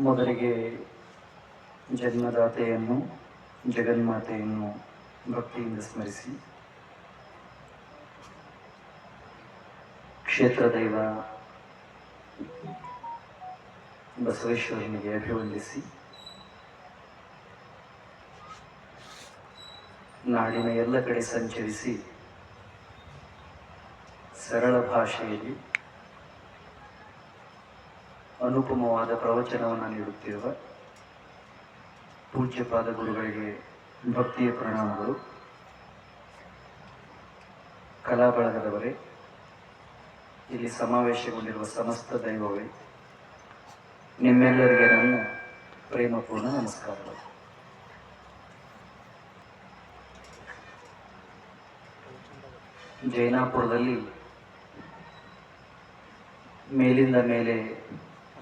ಮೊದಲಿಗೆ ಜನ್ಮದಾತೆಯನ್ನು ಜಗನ್ಮಾತೆಯನ್ನು ಭಕ್ತಿಯಿಂದ ಸ್ಮರಿಸಿ, ಕ್ಷೇತ್ರ ದೈವ ಬಸವೇಶ್ವರನಿಗೆ ಅಭಿವಂದಿಸಿ, ನಾಡಿನ ಎಲ್ಲ ಕಡೆ ಸಂಚರಿಸಿ ಸರಳ ಭಾಷೆಯಲ್ಲಿ ಅನುಪಮವಾದ ಪ್ರವಚನವನ್ನು ನೀಡುತ್ತಿರುವ ಪೂಜ್ಯಪಾದ ಗುರುಗಳಿಗೆ ಭಕ್ತಿಯ ಪ್ರಣಾಮಗಳು. ಕಲಾ ಬಳಗದವರೇ, ಇಲ್ಲಿ ಸಮಾವೇಶಗೊಂಡಿರುವ ಸಮಸ್ತ ದೈವವೇ, ನಿಮ್ಮೆಲ್ಲರಿಗೆ ನನ್ನ ಪ್ರೇಮಪೂರ್ಣ ನಮಸ್ಕಾರಗಳು. ಜೈನಾಪುರದಲ್ಲಿ ಮೇಲಿಂದ ಮೇಲೆ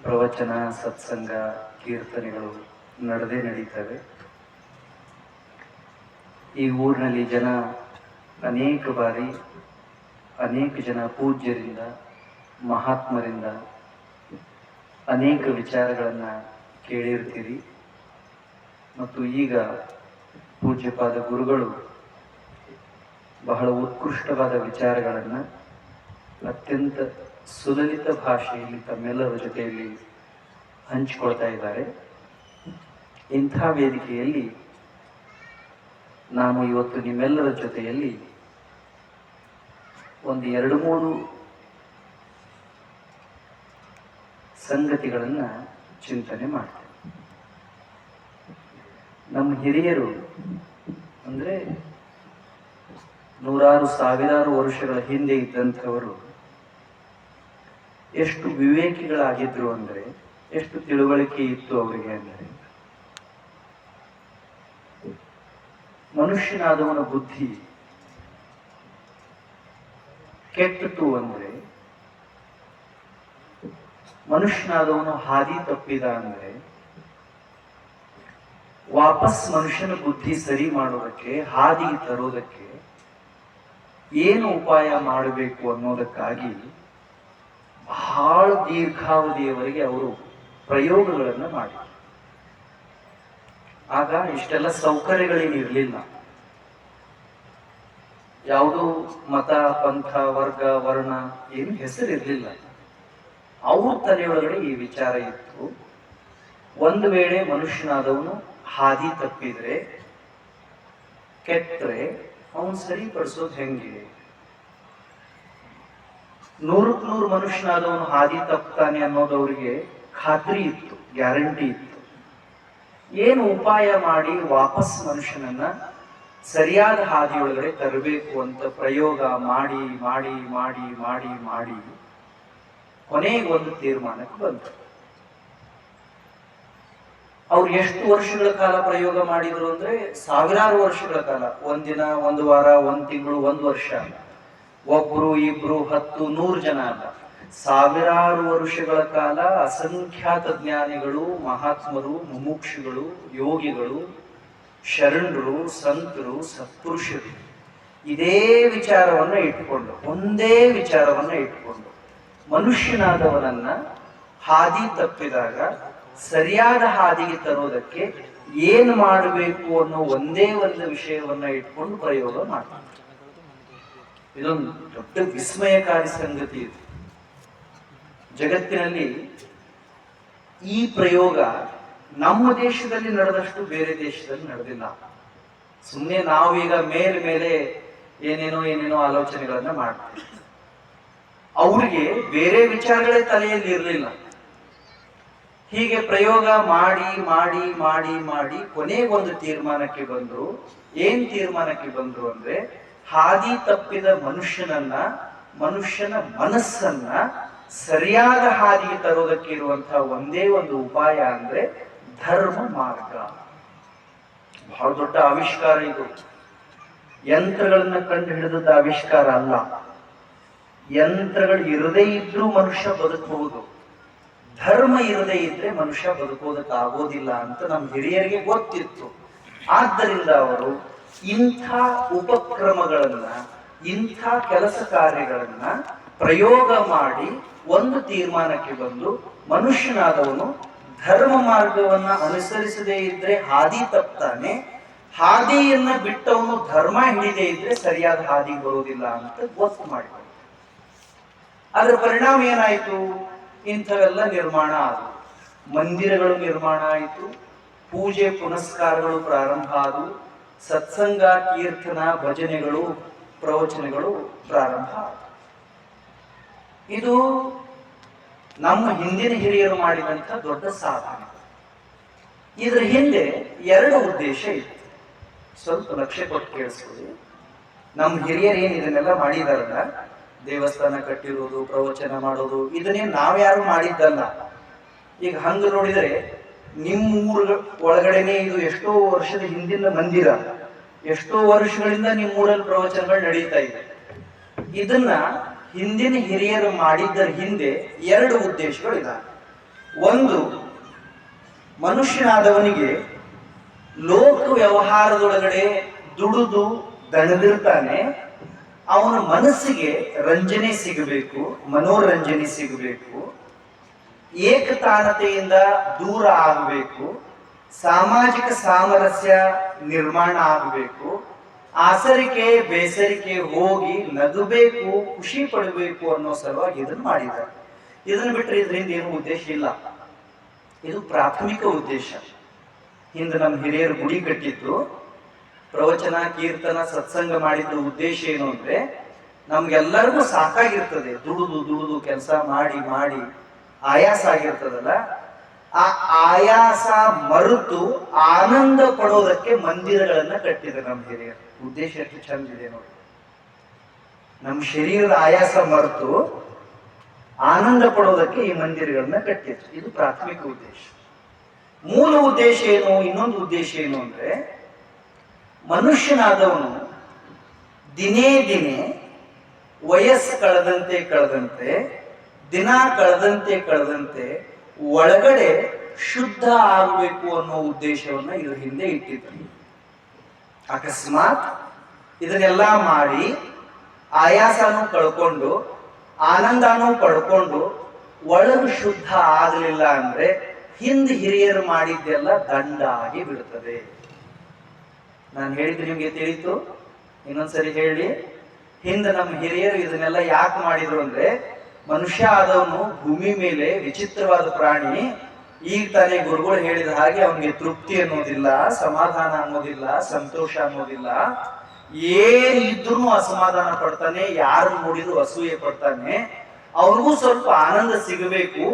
ಪ್ರವಚನ, ಸತ್ಸಂಗ, ಕೀರ್ತನೆಗಳು ನಡೆದೇ ನಡೀತವೆ. ಈ ಊರಿನಲ್ಲಿ ಜನ ಅನೇಕ ಬಾರಿ ಅನೇಕ ಜನ ಪೂಜ್ಯರಿಂದ, ಮಹಾತ್ಮರಿಂದ ಅನೇಕ ವಿಚಾರಗಳನ್ನು ಕೇಳಿರ್ತೀರಿ. ಮತ್ತು ಈಗ ಪೂಜ್ಯಪಾದ ಗುರುಗಳು ಬಹಳ ಉತ್ಕೃಷ್ಟವಾದ ವಿಚಾರಗಳನ್ನು ಅತ್ಯಂತ ಸುಲಲಿತ ಭಾಷೆಯಲ್ಲಿ ತಮ್ಮೆಲ್ಲರ ಜೊತೆಯಲ್ಲಿ ಹಂಚಿಕೊಳ್ತಾ ಇದ್ದಾರೆ. ಇಂಥ ವೇದಿಕೆಯಲ್ಲಿ ನಾನು ಇವತ್ತು ನಿಮ್ಮೆಲ್ಲರ ಜೊತೆಯಲ್ಲಿ ಒಂದು 2-3 ಸಂಗತಿಗಳನ್ನು ಚಿಂತನೆ ಮಾಡ್ತೇನೆ. ನಮ್ಮ ಹಿರಿಯರು ಅಂದರೆ ನೂರಾರು ಸಾವಿರಾರು ವರ್ಷಗಳ ಹಿಂದೆ ಇದ್ದಂಥವರು ಎಷ್ಟು ವಿವೇಕಿಗಳಾಗಿದ್ರು ಅಂದರೆ, ಎಷ್ಟು ತಿಳುವಳಿಕೆ ಇತ್ತು ಅವರಿಗೆ ಅಂದರೆ, ಮನುಷ್ಯನಾದವನ ಬುದ್ಧಿ ಕೆಟ್ಟಿತು ಅಂದರೆ, ಮನುಷ್ಯನಾದವನು ಹಾದಿ ತಪ್ಪಿದ ಅಂದರೆ, ವಾಪಸ್ ಮನುಷ್ಯನ ಬುದ್ಧಿ ಸರಿ ಮಾಡೋದಕ್ಕೆ, ಹಾದಿ ತರೋದಕ್ಕೆ ಏನು ಉಪಾಯ ಮಾಡಬೇಕು ಅನ್ನೋದಕ್ಕಾಗಿ ಬಹಳ ದೀರ್ಘಾವಧಿಯವರೆಗೆ ಅವರು ಪ್ರಯೋಗಗಳನ್ನು ಮಾಡಿದರು. ಆಗ ಇಷ್ಟೆಲ್ಲ ಸೌಕರ್ಯಗಳೇನಿರಲಿಲ್ಲ. ಯಾವುದೋ ಮತ, ಪಂಥ, ವರ್ಗ, ವರ್ಣ ಏನು ಹೆಸರಿರಲಿಲ್ಲ. ಅವ್ರ ತಲೆಯೊಳಗಡೆ ಈ ವಿಚಾರ ಇತ್ತು, ಒಂದು ವೇಳೆ ಮನುಷ್ಯನಾದವನು ಹಾದಿ ತಪ್ಪಿದ್ರೆ, ಕೆಟ್ಟರೆ ಅವನು ಸರಿಪಡಿಸೋದು ಹೆಂಗೆ? 100ಕ್ಕೆ 100 ಮನುಷ್ಯನಾದವನು ಹಾದಿ ತಪ್ತಾನೆ ಅನ್ನೋದು ಅವರಿಗೆ ಖಾತ್ರಿ ಇತ್ತು, ಗ್ಯಾರಂಟಿ ಇತ್ತು. ಏನು ಉಪಾಯ ಮಾಡಿ ವಾಪಸ್ ಮನುಷ್ಯನನ್ನ ಸರಿಯಾದ ಹಾದಿಯೊಳಗಡೆ ತರಬೇಕು ಅಂತ ಪ್ರಯೋಗ ಮಾಡಿ ಮಾಡಿ ಮಾಡಿ ಮಾಡಿ ಮಾಡಿ ಕೊನೆಗೆ ಒಂದು ತೀರ್ಮಾನಕ್ಕೆ ಬಂತು. ಅವ್ರು ಎಷ್ಟು ವರ್ಷಗಳ ಕಾಲ ಪ್ರಯೋಗ ಮಾಡಿದ್ರು ಅಂದ್ರೆ, ಸಾವಿರಾರು ವರ್ಷಗಳ ಕಾಲ. ಒಂದಿನ, ಒಂದು ವಾರ, ಒಂದು ತಿಂಗಳು, ಒಂದು ವರ್ಷ. ಒಬ್ರು, ಇಬ್ರು, 10, 100 ಜನ ಅಲ್ಲ, ಸಾವಿರಾರು ವರ್ಷಗಳ ಕಾಲ ಅಸಂಖ್ಯಾತ ಜ್ಞಾನಿಗಳು, ಮಹಾತ್ಮರು, ಮುಮುಕ್ಷುಗಳು, ಯೋಗಿಗಳು, ಶರಣರು, ಸಂತರು, ಸತ್ಪುರುಷರು ಇದೇ ವಿಚಾರವನ್ನ ಇಟ್ಕೊಂಡು, ಒಂದೇ ವಿಚಾರವನ್ನ ಇಟ್ಕೊಂಡು ಮನುಷ್ಯನಾದವನನ್ನ ಹಾದಿ ತಪ್ಪಿದಾಗ ಸರಿಯಾದ ಹಾದಿಗೆ ತರೋದಕ್ಕೆ ಏನು ಮಾಡಬೇಕು ಅನ್ನೋ ಒಂದೇ ಒಂದು ವಿಷಯವನ್ನ ಇಟ್ಕೊಂಡು ಪ್ರಯೋಗ ಮಾಡ್ತಾರೆ. ಇದೊಂದು ದೊಡ್ಡ ವಿಸ್ಮಯಕಾರಿ ಸಂಗತಿ. ಇದು ಜಗತ್ತಿನಲ್ಲಿ ಈ ಪ್ರಯೋಗ ನಮ್ಮ ದೇಶದಲ್ಲಿ ನಡೆದಷ್ಟು ಬೇರೆ ದೇಶದಲ್ಲಿ ನಡೆದಿಲ್ಲ. ಸುಮ್ಮನೆ ನಾವೀಗ ಮೇಲೆ ಏನೇನೋ ಆಲೋಚನೆಗಳನ್ನ ಮಾಡ್ತೀವಿ. ಅವ್ರಿಗೆ ಬೇರೆ ವಿಚಾರಗಳೇ ತಲೆಯಲ್ಲಿ ಇರಲಿಲ್ಲ. ಹೀಗೆ ಪ್ರಯೋಗ ಮಾಡಿ ಮಾಡಿ ಮಾಡಿ ಮಾಡಿ ಕೊನೆಗೊಂದು ತೀರ್ಮಾನಕ್ಕೆ ಬಂದ್ರು. ಏನ್ ತೀರ್ಮಾನಕ್ಕೆ ಬಂದ್ರು ಅಂದ್ರೆ, ಹಾದಿ ತಪ್ಪಿದ ಮನುಷ್ಯನ ಮನಸ್ಸನ್ನ ಸರಿಯಾದ ಹಾದಿಗೆ ತರೋದಕ್ಕೆ ಇರುವಂತಹ ಒಂದೇ ಒಂದು ಉಪಾಯ ಅಂದ್ರೆ ಧರ್ಮ ಮಾರ್ಗ. ಬಹಳ ದೊಡ್ಡ ಆವಿಷ್ಕಾರ ಇದು. ಯಂತ್ರಗಳನ್ನ ಕಂಡು ಹಿಡಿದದ ಆವಿಷ್ಕಾರ ಅಲ್ಲ. ಯಂತ್ರಗಳು ಇರದೇ ಇದ್ರೂ ಮನುಷ್ಯ ಬದುಕಬಹುದು, ಧರ್ಮ ಇರದೇ ಇದ್ರೆ ಮನುಷ್ಯ ಬದುಕೋದಕ್ಕಾಗೋದಿಲ್ಲ ಅಂತ ನಮ್ಮ ಹಿರಿಯರಿಗೆ ಗೊತ್ತಿತ್ತು. ಆದ್ದರಿಂದ ಅವರು ಇಂಥ ಉಪಕ್ರಮಗಳನ್ನ, ಇಂಥ ಕೆಲಸ ಕಾರ್ಯಗಳನ್ನ ಪ್ರಯೋಗ ಮಾಡಿ ಒಂದು ತೀರ್ಮಾನಕ್ಕೆ ಬಂದು, ಮನುಷ್ಯನಾದವನು ಧರ್ಮ ಮಾರ್ಗವನ್ನ ಅನುಸರಿಸದೇ ಇದ್ರೆ ಹಾದಿ ತಪ್ತಾನೆ, ಹಾದಿಯನ್ನ ಬಿಟ್ಟವನು ಧರ್ಮ ಹಿಡಿದೇ ಇದ್ರೆ ಸರಿಯಾದ ಹಾದಿ ಬರೋದಿಲ್ಲ ಅಂತ ಗೊತ್ತು ಮಾಡಿಕೊಂಡು ಅದರ ಪರಿಣಾಮ ಏನಾಯ್ತು? ಇಂಥವೆಲ್ಲ ನಿರ್ಮಾಣ ಆದವು. ಮಂದಿರಗಳು ನಿರ್ಮಾಣ ಆಯಿತು, ಪೂಜೆ ಪುನಸ್ಕಾರಗಳು ಪ್ರಾರಂಭ ಆದವು, ಸತ್ಸಂಗ ಕೀರ್ತನ ಭಜನೆಗಳು ಪ್ರವಚನಗಳು ಪ್ರಾರಂಭ ಆದವು. ಇದು ನಮ್ಮ ಹಿಂದಿನ ಹಿರಿಯರು ಮಾಡಿದಂಥ ದೊಡ್ಡ ಸಾಧನೆ. ಇದರ ಹಿಂದೆ ಎರಡು ಉದ್ದೇಶ ಇತ್ತು. ಸ್ವಲ್ಪ ಲಕ್ಷ್ಯ ಕೊಟ್ಟು ಕೇಳಿಸ್ಕೊಳ್ಳಿ. ನಮ್ಮ ಹಿರಿಯರು ಏನು ಇದನ್ನೆಲ್ಲ ಮಾಡಿದಾರಲ್ಲ, ದೇವಸ್ಥಾನ ಕಟ್ಟಿರೋದು, ಪ್ರವಚನ ಮಾಡೋದು, ಇದನ್ನೇ ನಾವ್ಯಾರು ಮಾಡಿದ್ದಲ್ಲ. ಈಗ ಹಂಗ ನೋಡಿದರೆ ನಿಮ್ಮ ಊರ ಒಳಗಡೆನೆ ಇದು ಎಷ್ಟೋ ವರ್ಷದ ಹಿಂದಿನ ಮಂದಿರ, ಎಷ್ಟೋ ವರ್ಷಗಳಿಂದ ನಿಮ್ಮ ಊರಲ್ಲಿ ಪ್ರವಚನಗಳು ನಡೀತಾ ಇದೆ. ಇದನ್ನ ಹಿಂದಿನ ಹಿರಿಯರು ಮಾಡಿದ್ದರ ಹಿಂದೆ ಎರಡು ಉದ್ದೇಶಗಳಿದ್ದಾವೆ. ಒಂದು, ಮನುಷ್ಯನಾದವನಿಗೆ ಲೋಕ ವ್ಯವಹಾರದೊಳಗಡೆ ದುಡಿದು ದಣದಿರ್ತಾನೆ, ಅವನ ಮನಸ್ಸಿಗೆ ರಂಜನೆ ಸಿಗಬೇಕು, ಮನೋರಂಜನೆ ಸಿಗಬೇಕು, ಏಕತಾನತೆಯಿಂದ ದೂರ ಆಗಬೇಕು, ಸಾಮಾಜಿಕ ಸಾಮರಸ್ಯ ನಿರ್ಮಾಣ ಆಗಬೇಕು, ಆಸರಿಕೆ ಬೇಸರಿಕೆ ಹೋಗಿ ನಗಬೇಕು, ಖುಷಿ ಪಡಬೇಕು ಅನ್ನೋ ಸಲುವಾಗಿ ಇದನ್ನು ಮಾಡಿದ್ದಾರೆ. ಇದನ್ನು ಬಿಟ್ಟರೆ ಇದರಿಂದ ಏನು ಉದ್ದೇಶ ಇಲ್ಲ. ಇದು ಪ್ರಾಥಮಿಕ ಉದ್ದೇಶ. ಹಿಂದೆ ನಮ್ಮ ಹಿರಿಯರು ಗುಡಿ ಕಟ್ಟಿದ್ದು, ಪ್ರವಚನ ಕೀರ್ತನ ಸತ್ಸಂಗ ಮಾಡಿದ ಉದ್ದೇಶ ಏನು ಅಂದ್ರೆ, ನಮ್ಗೆಲ್ಲರಿಗೂ ಸಾಕಾಗಿರ್ತದೆ, ದುಡಿದು ದುಡಿದು ಕೆಲಸ ಮಾಡಿ ಮಾಡಿ ಆಯಾಸ ಆಗಿರ್ತದಲ್ಲ, ಆ ಆಯಾಸ ಮರೆತು ಆನಂದ ಪಡೋದಕ್ಕೆ ಮಂದಿರಗಳನ್ನ ಕಟ್ಟಿದೆ ನಮ್ಮ ಹಿರಿಯರು. ಉದ್ದೇಶ ಎಷ್ಟು ಚಂದಿದೆ ನೋಡಿ. ನಮ್ಮ ಶರೀರದ ಆಯಾಸ ಮರೆತು ಆನಂದ ಪಡೋದಕ್ಕೆ ಈ ಮಂದಿರಗಳನ್ನ ಕಟ್ಟಿದ್ರು. ಇದು ಪ್ರಾಥಮಿಕ ಉದ್ದೇಶ. ಮೂಲ ಉದ್ದೇಶ ಏನು? ಇನ್ನೊಂದು ಉದ್ದೇಶ ಏನು ಅಂದ್ರೆ, ಮನುಷ್ಯನಾದವನು ದಿನೇ ದಿನೇ ವಯಸ್ಸು ಕಳೆದಂತೆ ದಿನ ಕಳೆದಂತೆ ಒಳಗಡೆ ಶುದ್ಧ ಆಗಬೇಕು ಅನ್ನೋ ಉದ್ದೇಶವನ್ನ ಇದ್ರ ಹಿಂದೆ ಇಟ್ಟಿದ್ರು. ಅಕಸ್ಮಾತ್ ಇದನ್ನೆಲ್ಲ ಮಾಡಿ ಆಯಾಸನೂ ಕಳ್ಕೊಂಡು ಆನಂದನೂ ಪಡ್ಕೊಂಡು ಒಳಗು ಶುದ್ಧ ಆಗಲಿಲ್ಲ ಅಂದ್ರೆ ಹಿಂದೆ ಹಿರಿಯರು ಮಾಡಿದ್ದೆಲ್ಲ ದಂಡ ಆಗಿ ಬಿಡುತ್ತದೆ. ನಾನು ಹೇಳಿದ್ರೆ ನಿಮ್ಗೆ ತಿಳಿತು? ಇನ್ನೊಂದ್ಸರಿ ಹೇಳಿ. ಹಿಂದೆ ನಮ್ಮ ಹಿರಿಯರು ಇದನ್ನೆಲ್ಲ ಯಾಕೆ ಮಾಡಿದ್ರು ಅಂದ್ರೆ, ಮನುಷ್ಯ ಆದವನು ಭೂಮಿ ಮೇಲೆ ವಿಚಿತ್ರವಾದ ಪ್ರಾಣಿ. ಈಗ ತಾನೇ ಗುರುಗಳು ಹೇಳಿದ ಹಾಗೆ ಅವನಿಗೆ ತೃಪ್ತಿ ಅನ್ನೋದಿಲ್ಲ, ಸಮಾಧಾನ ಅನ್ನೋದಿಲ್ಲ, ಸಂತೋಷ ಅನ್ನೋದಿಲ್ಲ. ಏನಿದ್ರೂ ಅಸಮಾಧಾನ ಪಡ್ತಾನೆ, ಯಾರು ನೋಡಿದ್ರು ಅಸೂಯೆ ಪಡ್ತಾನೆ. ಅವನಿಗೂ ಸ್ವಲ್ಪ ಆನಂದ ಸಿಗಬೇಕು.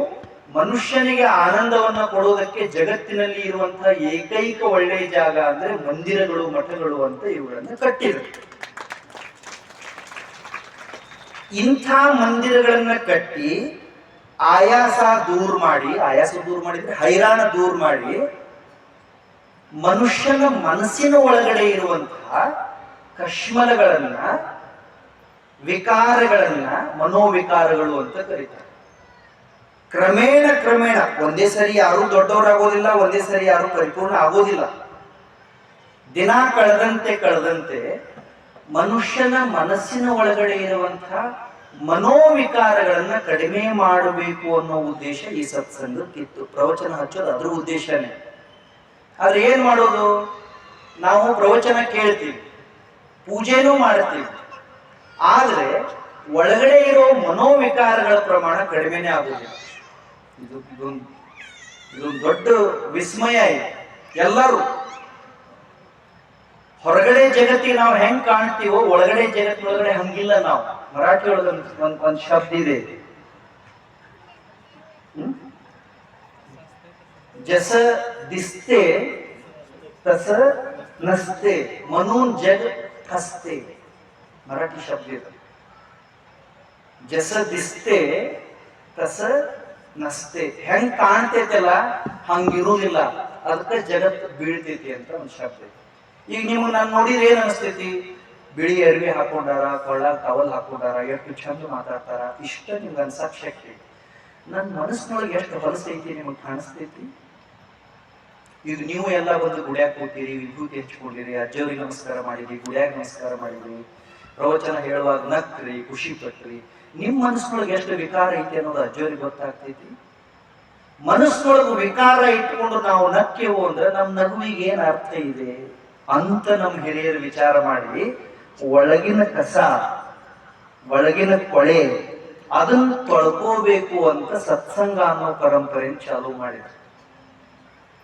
ಮನುಷ್ಯನಿಗೆ ಆನಂದವನ್ನ ಕೊಡೋದಕ್ಕೆ ಜಗತ್ತಿನಲ್ಲಿ ಇರುವಂತಹ ಏಕೈಕ ಒಳ್ಳೆಯ ಜಾಗ ಅಂದ್ರೆ ಮಂದಿರಗಳು, ಮಠಗಳು ಅಂತ ಇವುಗಳನ್ನು ಕಟ್ಟಿದ್ರು. ಇಂಥ ಮಂದಿರಗಳನ್ನ ಕಟ್ಟಿ ಆಯಾಸ ದೂರ ಮಾಡಿದ್ರೆ ಹೈರಾಣ ದೂರ ಮಾಡಿ, ಮನುಷ್ಯನ ಮನಸ್ಸಿನ ಒಳಗಡೆ ಇರುವಂತಹ ಕಶ್ಮಲಗಳನ್ನ, ವಿಕಾರಗಳನ್ನ ಮನೋವಿಕಾರಗಳು ಅಂತ ಕರೀತಾರೆ. ಕ್ರಮೇಣ ಒಂದೇ ಸರಿ ಯಾರು ದೊಡ್ಡವರಾಗೋದಿಲ್ಲ, ಒಂದೇ ಸರಿ ಯಾರು ಪರಿಪೂರ್ಣ ಆಗೋದಿಲ್ಲ. ದಿನ ಕಳೆದಂತೆ ಮನುಷ್ಯನ ಮನಸ್ಸಿನ ಒಳಗಡೆ ಇರುವಂತಹ ಮನೋವಿಕಾರಗಳನ್ನ ಕಡಿಮೆ ಮಾಡಬೇಕು ಅನ್ನೋ ಉದ್ದೇಶ ಈ ಸತ್ಸಂಗಕ್ಕಿತ್ತು. ಪ್ರವಚನ ಹಚ್ಚೋದು ಅದ್ರ ಉದ್ದೇಶನೇ. ಆದ್ರೆ ಏನ್ ಮಾಡೋದು? ನಾವು ಪ್ರವಚನ ಕೇಳ್ತೀವಿ, ಪೂಜೆನೂ ಮಾಡ್ತೀವಿ, ಆದ್ರೆ ಒಳಗಡೆ ಇರೋ ಮನೋವಿಕಾರಗಳ ಪ್ರಮಾಣ ಕಡಿಮೆನೇ ಆಗುದಿಲ್ಲ. ಇದು ದೊಡ್ಡ ವಿಸ್ಮಯ ಇದೆ. ಎಲ್ಲರೂ ಹೊರಗಡೆ ಜಗತ್ತಿಗೆ ನಾವು ಹೆಂಗ್ ಕಾಣ್ತೀವೋ ಒಳಗಡೆ ಜಗತ್ತಿನೊಳಗಡೆ ಹಂಗಿಲ್ಲ. ನಾವು ಮರಾಠಿ ಒಳಗೆ ಒಂದ್ ಶಬ್ದ ಇದೆ, ಜಸ ದಿಸ್ತೆ ತಸ ನಸ್ತೆ ಮನೂನ್ ಜಗ ಹಸ್ತೆ. ಮರಾಠಿ ಶಬ್ದ ಇದೆ. ಜಸ ದಿಸ್ತೆ ತಸ ನಸ್ತೆ, ಹೆಂಗ್ ಕಾಣ್ತೈತಲ್ಲ ಹಂಗಿರುವುದಿಲ್ಲ, ಅದಕ್ಕೆ ಜಗತ್ತು ಬೀಳ್ತೈತಿ ಅಂತ ಒಂದು ಶಬ್ದ ಇದೆ. ಈಗ ನೀವು ನಾನು ನೋಡಿದ್ರೆ ಏನ್ ಅನಿಸ್ತೈತಿ? ಬಿಳಿ ಅರಿವಿ ಹಾಕೊಂಡಾರ, ಕೊಳ್ಳ ಟವಲ್ ಹಾಕೊಂಡಾರ, ಎಷ್ಟು ಚಂದ ಮಾತಾಡ್ತಾರ, ಇಷ್ಟ ನಿಮ್ಗೆ ಅನ್ಸಕ್ ಶಕ್ತಿ. ನನ್ನ ಮನಸ್ಸಿನೊಳಗೆ ಎಷ್ಟು ಹೊಲಸೈತಿ ನಿಮಗೆ ಕಾಣಿಸ್ತೈತಿ? ಈಗ ನೀವು ಎಲ್ಲ ಬಂದು ಗುಡ್ಯಾಗ ಕೂತೀರಿ, ವಿಭೂತಿ ಹಚ್ಕೊಂಡಿರಿ, ಅಜ್ಜವ್ರಿಗೆ ನಮಸ್ಕಾರ ಮಾಡಿದ್ರಿ, ಗುಡ್ಯಾಗ ನಮಸ್ಕಾರ ಮಾಡಿದ್ರಿ, ಪ್ರವಚನ ಹೇಳುವಾಗ ನಕ್ರಿ, ಖುಷಿ ಪಟ್ರಿ. ನಿಮ್ಮ ಮನಸ್ಸಿನೊಳಗೆ ಎಷ್ಟು ವಿಕಾರ ಐತಿ ಅನ್ನೋದು ಅಜ್ಜವ್ರಿಗೆ ಗೊತ್ತಾಗ್ತೈತಿ? ಮನಸ್ಸೊಳಗೆ ವಿಕಾರ ಇಟ್ಕೊಂಡು ನಾವು ನಕ್ಕೆವು ಅಂದ್ರೆ ನಮ್ಮ ನಗುವಿಗೆ ಏನ್ ಅರ್ಥ ಇದೆ ಅಂತ ನಮ್ಮ ಹಿರಿಯರು ವಿಚಾರ ಮಾಡಿ ಒಳಗಿನ ಕಸ, ಒಳಗಿನ ಕೊಳೆ ಅದನ್ನು ತೊಳ್ಕೋಬೇಕು ಅಂತ ಸತ್ಸಂಗ ಅನ್ನೋ ಪರಂಪರೆ ಚಾಲೂ ಮಾಡಿದ್ರು.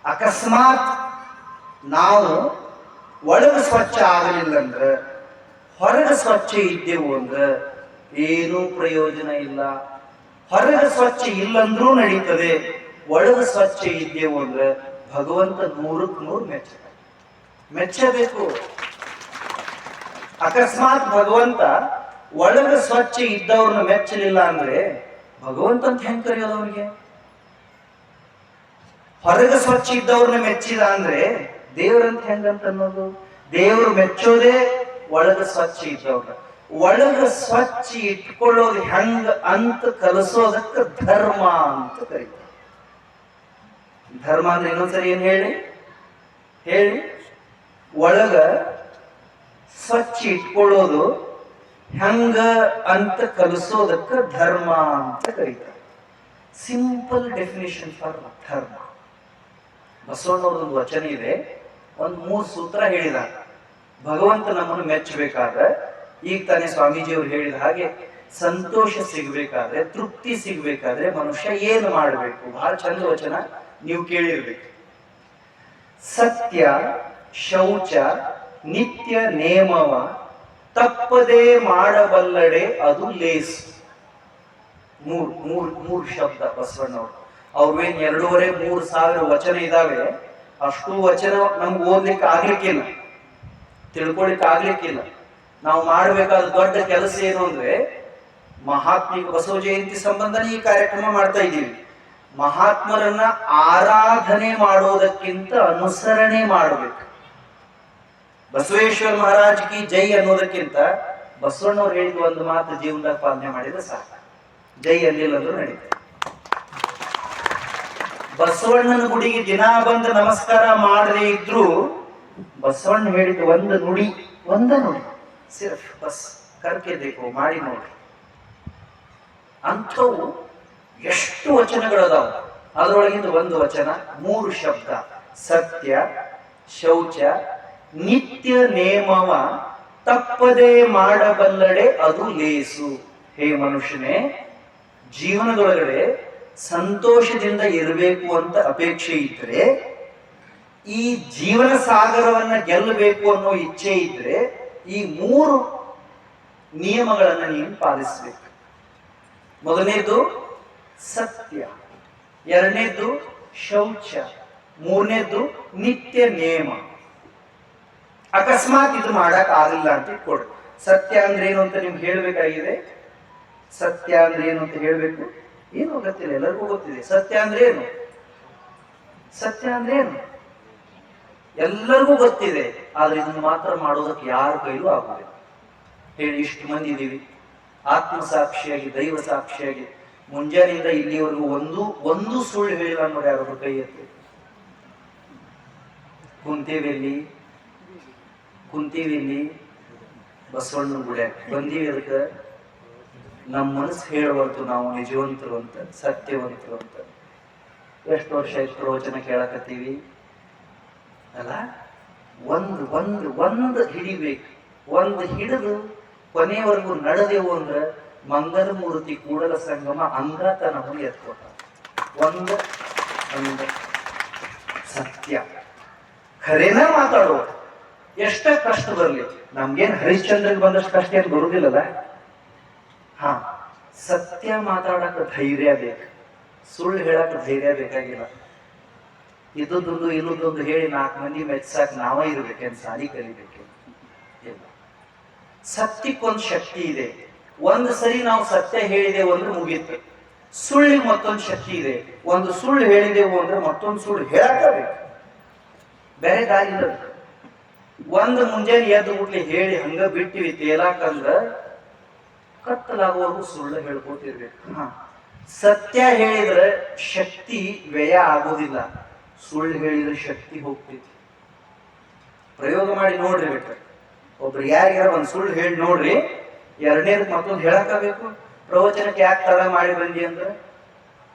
ಅಕಸ್ಮಾತ್ ನಾವು ಒಳಗೆ ಸ್ವಚ್ಛ ಆಗಲಿಲ್ಲ ಅಂದ್ರೆ, ಹೊರಗೆ ಸ್ವಚ್ಛ ಇದ್ದೆವು ಅಂದ್ರೆ ಏನೂ ಪ್ರಯೋಜನ ಇಲ್ಲ. ಹೊರಗೆ ಸ್ವಚ್ಛ ಇಲ್ಲಂದ್ರೂ ನಡೀತದೆ, ಒಳಗೆ ಸ್ವಚ್ಛ ಇದ್ದೆವು ಅಂದ್ರೆ ಭಗವಂತ 100ಕ್ಕೆ 100 ಮೆಚ್ಚಬೇಕು. ಅಕಸ್ಮಾತ್ ಭಗವಂತ ಒಳಗೆ ಸ್ವಚ್ಛ ಇದ್ದವ್ರನ್ನ ಮೆಚ್ಚಲಿಲ್ಲ ಅಂದ್ರೆ ಭಗವಂತ ಅಂತ ಹೆಂಗ್ ಕರೆಯೋದು ಅವನಿಗೆ? ಹೊರಗೆ ಸ್ವಚ್ಛ ಇದ್ದವ್ರನ್ನ ಮೆಚ್ಚಿದ ಅಂದ್ರೆ ದೇವ್ರಂತ ಹೆಂಗಂತ ಅನ್ನೋದು? ದೇವ್ರು ಮೆಚ್ಚೋದೇ ಒಳಗ ಸ್ವಚ್ಛ ಇದ್ದವ್ರ. ಒಳಗ ಸ್ವಚ್ಛ ಇಟ್ಕೊಳ್ಳೋದು ಹೆಂಗ ಅಂತ ಕಲಿಸೋದಕ್ಕೆ ಧರ್ಮ ಅಂತ ಕರೀತಾರೆ. ಧರ್ಮ ಅಂದ್ರೆ ಇನ್ನೊಂದ್ಸರಿ ಏನ್ ಹೇಳಿ ಒಳಗ ಸ್ವಚ್ಛ ಇಟ್ಕೊಳ್ಳೋದು ಹೆಂಗ ಅಂತ ಕಲಿಸೋದಕ್ಕೆ ಧರ್ಮ ಅಂತ ಕರೀತಾರೆ. ಸಿಂಪಲ್ ಡೆಫಿನೇಷನ್ ಫಾರ್ ಧರ್ಮ. ಬಸವಣ್ಣವ್ರದೊಂದು ವಚನ ಇದೆ, ಒಂದ್ 3 ಸೂತ್ರ ಹೇಳಿದ. ಭಗವಂತ ನಮ್ಮನ್ನು ಮೆಚ್ಚಬೇಕಾದ್ರೆ, ಈಗ ತಾನೇ ಸ್ವಾಮೀಜಿಯವರು ಹೇಳಿದ ಹಾಗೆ ಸಂತೋಷ ಸಿಗ್ಬೇಕಾದ್ರೆ, ತೃಪ್ತಿ ಸಿಗ್ಬೇಕಾದ್ರೆ ಮನುಷ್ಯ ಏನು ಮಾಡಬೇಕು? ಬಹಳ ಚಂದ ವಚನ, ನೀವು ಕೇಳಿರ್ಬೇಕು. ಸತ್ಯ, ಶೌಚ, ನಿತ್ಯ ನೇಮವ ತಪ್ಪದೇ ಮಾಡಬಲ್ಲಡೆ ಅದು ಲೇಸು. ಮೂರು ಶಬ್ದ ಬಸವಣ್ಣವರು. ಅವ್ರೇನ್ 2,500-3,000 ವಚನ ಇದಾವೆ. ಅಷ್ಟು ವಚನ ನಮ್ಗೆ ಓದ್ಲಿಕ್ಕೆ ಆಗ್ಲಿಕ್ಕಿಲ್ಲ, ತಿಳ್ಕೊಳಿಕ್ಕೆ ಆಗ್ಲಿಕ್ಕಿಲ್ಲ. ನಾವು ಮಾಡಬೇಕಾದ ದೊಡ್ಡ ಕೆಲಸ ಏನು ಅಂದ್ರೆ, ಮಹಾತ್ಮಿಕ ಬಸವ ಜಯಂತಿ ಸಂಬಂಧನೇ ಈ ಕಾರ್ಯಕ್ರಮ ಮಾಡ್ತಾ ಇದ್ದೀವಿ. ಮಹಾತ್ಮರನ್ನ ಆರಾಧನೆ ಮಾಡೋದಕ್ಕಿಂತ ಅನುಸರಣೆ ಮಾಡಬೇಕು. ಬಸವೇಶ್ವರ ಮಹಾರಾಜ್ ಕಿ ಜೈ ಅನ್ನೋದಕ್ಕಿಂತ ಬಸವಣ್ಣವ್ರು ಹೇಳಿದ ಒಂದು ಮಾತು ಜೀವನದಾಗ ಪಾಲನೆ ಮಾಡಿದ್ರೆ ಸಾಕು. ಜೈ ಅನ್ನಿಲ್ಲ ಅಂದ್ರೂ ನಡೀತದೆ. ಬಸವಣ್ಣನ ಗುಡಿಗೆ ದಿನ ಬಂದು ನಮಸ್ಕಾರ ಮಾಡದೇ ಇದ್ರು ಬಸವಣ್ಣ ಹೇಳಿದ ಒಂದು ನುಡಿ ಸಿರ್ಫ್ ಬಸ್ ಕರ್ಕೆ ಬೇಕು ಮಾಡಿ ನೋಡಿ. ಅಂಥವು ಎಷ್ಟು ವಚನಗಳದಾವ. ಅದರೊಳಗಿಂದ ಒಂದು ವಚನ, 3 ಶಬ್ದ, ಸತ್ಯ, ಶೌಚ, ನಿತ್ಯ ನೇಮವ ತಪ್ಪದೇ ಮಾಡಬಲ್ಲಡೆ ಅದು ಲೇಸು. ಹೇ ಮನುಷ್ಯನೇ, ಜೀವನದೊಳಗಡೆ ಸಂತೋಷದಿಂದ ಇರಬೇಕು ಅಂತ ಅಪೇಕ್ಷೆ ಇದ್ರೆ, ಈ ಜೀವನ ಸಾಗರವನ್ನ ಗೆಲ್ಲಬೇಕು ಅನ್ನೋ ಇಚ್ಛೆ ಇದ್ರೆ ಈ 3 ನಿಯಮಗಳನ್ನ ನೀನು ಪಾಲಿಸಬೇಕು. ಮೊದಲನೇದು ಸತ್ಯ, ಎರಡನೇದು ಶೌಚ, ಮೂರನೇದು ನಿತ್ಯ ನೇಮ. ಅಕಸ್ಮಾತ್ ಇದು ಮಾಡಕ್ ಆಗಿಲ್ಲ ಅಂತ ಇಟ್ಕೊಡ್ರಿ. ಸತ್ಯ ಅಂದ್ರೆ ಏನು ಅಂತ ನಿಮ್ಗೆ ಹೇಳ್ಬೇಕಾಗಿದೆ. ಸತ್ಯ ಅಂದ್ರೆ ಏನು ಅಂತ ಹೇಳ್ಬೇಕು. ಏನು ಗೊತ್ತಿಲ್ಲ, ಎಲ್ಲರಿಗೂ ಗೊತ್ತಿದೆ ಸತ್ಯ ಅಂದ್ರೆ ಏನು. ಎಲ್ಲರಿಗೂ ಗೊತ್ತಿದೆ, ಆದ್ರೆ ಇದನ್ನು ಮಾತ್ರ ಮಾಡೋದಕ್ಕೆ ಯಾರ ಕೈಲೂ ಆಗುದಿಲ್ಲ. ಹೇಳಿ, ಇಷ್ಟು ಮಂದಿ ಇದೀವಿ, ಆತ್ಮ ಸಾಕ್ಷಿಯಾಗಿ, ದೈವ ಸಾಕ್ಷಿಯಾಗಿ ಮುಂಜಾನೆಯಿಂದ ಇಲ್ಲಿವರೆಗೂ ಒಂದು ಸುಳ್ಳು ಹೇಳಿಲ್ಲ ಅನ್ನೋರು ಯಾರೊಬ್ರು ಕೈ ಎತ್ತಿ. ಕುಂತೀವಿ ಇಲ್ಲಿ ಬಸವಣ್ಣನ ಗುಡ್ಯಾಗ ಬಂದೀವಿ. ಅದಕ್ಕೆ ನಮ್ಮ ಮನಸ್ಸು ಹೇಳುವಂತು ನಾವು ನಿಜವಂತರು ಅಂತ, ಸತ್ಯವಂತರು ಅಂತ. ಎಷ್ಟು ವರ್ಷ ಆಯ್ತು ಪ್ರವಚನ ಕೇಳಕತ್ತೀವಿ ಅಲ್ಲ. ಒಂದು ಹಿಡಿಬೇಕು. ಒಂದು ಹಿಡಿದು ಕೊನೆಯವರೆಗೂ ನಡೆದೆವು ಅಂದ್ರೆ ಮಂಗಲ ಮೂರ್ತಿ ಕೂಡಲ ಸಂಗಮ ಅಂಗಾತ ನಮಗೆ ಎತ್ಕೊಟ್ಟ. ಒಂದು ಸತ್ಯ ಖರೇನ ಮಾತಾಡೋದು. ಎಷ್ಟ ಕಷ್ಟ ಬರಲಿ, ನಮ್ಗೇನ್ ಹರಿಶ್ಚಂದ್ರನ್ ಬಂದಷ್ಟು ಕಷ್ಟ ಏನು ಬರುದಿಲ್ಲದ. ಸತ್ಯ ಮಾತಾಡಕ ಧೈರ್ಯ ಬೇಕು, ಸುಳ್ಳು ಹೇಳಕ್ ಧೈರ್ಯ ಬೇಕಾಗಿಲ್ಲ. ಇದ್ದೊಂದು ಇಲ್ಲದೊಂದು ಹೇಳಿ 4 ಮಂದಿ ಮೆಚ್ಚಾಕ ನಾವೇ ಇರ್ಬೇಕೇನು, ಸಾಲಿ ಕಲಿಬೇಕೆ ಇಲ್ಲ. ಸತ್ಯಕ್ಕೊಂದು ಶಕ್ತಿ ಇದೆ. ಒಂದು ಸರಿ ನಾವು ಸತ್ಯ ಹೇಳಿದೆವು ಅಂದ್ರೆ ಮುಗಿತು. ಸುಳ್ಳಿಗೆ ಮತ್ತೊಂದು ಶಕ್ತಿ ಇದೆ. ಒಂದು ಸುಳ್ಳು ಹೇಳಿದೆವು ಅಂದ್ರೆ ಮತ್ತೊಂದು ಸುಳ್ಳು ಹೇಳಬೇಕು, ಬೇರೆ ದಾರಿ ಇಲ್ಲ. ಒಂದು ಮುಂಜಾನೆ ಎದ್ದು ಬಿಟ್ಲಿ ಹೇಳಿ ಹಂಗ ಬಿಟ್ಟಿವಿ ತೇಲಾಕಂದ್ರ ಕತ್ತಲಾಗುವವರೆಗೂ ಸುಳ್ಳು ಹೇಳ್ಕೊತಿರ್ಬೇಕು. ಸತ್ಯ ಹೇಳಿದ್ರೆ ಶಕ್ತಿ ವ್ಯಯ ಆಗೋದಿಲ್ಲ, ಸುಳ್ಳು ಹೇಳಿದ್ರೆ ಶಕ್ತಿ ಹೋಗ್ತೈತಿ. ಪ್ರಯೋಗ ಮಾಡಿ ನೋಡ್ರಿ ಬೇಕಾದ್ರೆ. ಒಬ್ರು ಯಾರಿಗಾರ ಒಂದು ಸುಳ್ಳು ಹೇಳಿ ನೋಡ್ರಿ, ಎರಡನೇದಕ್ಕೆ ಮತ್ತೊಂದು ಹೇಳಕಬೇಕು. ಪ್ರವಚನಕ್ಕೆ ಯಾಕೆ ತಡ ಮಾಡಿ ಬಂದಿ ಅಂದ್ರೆ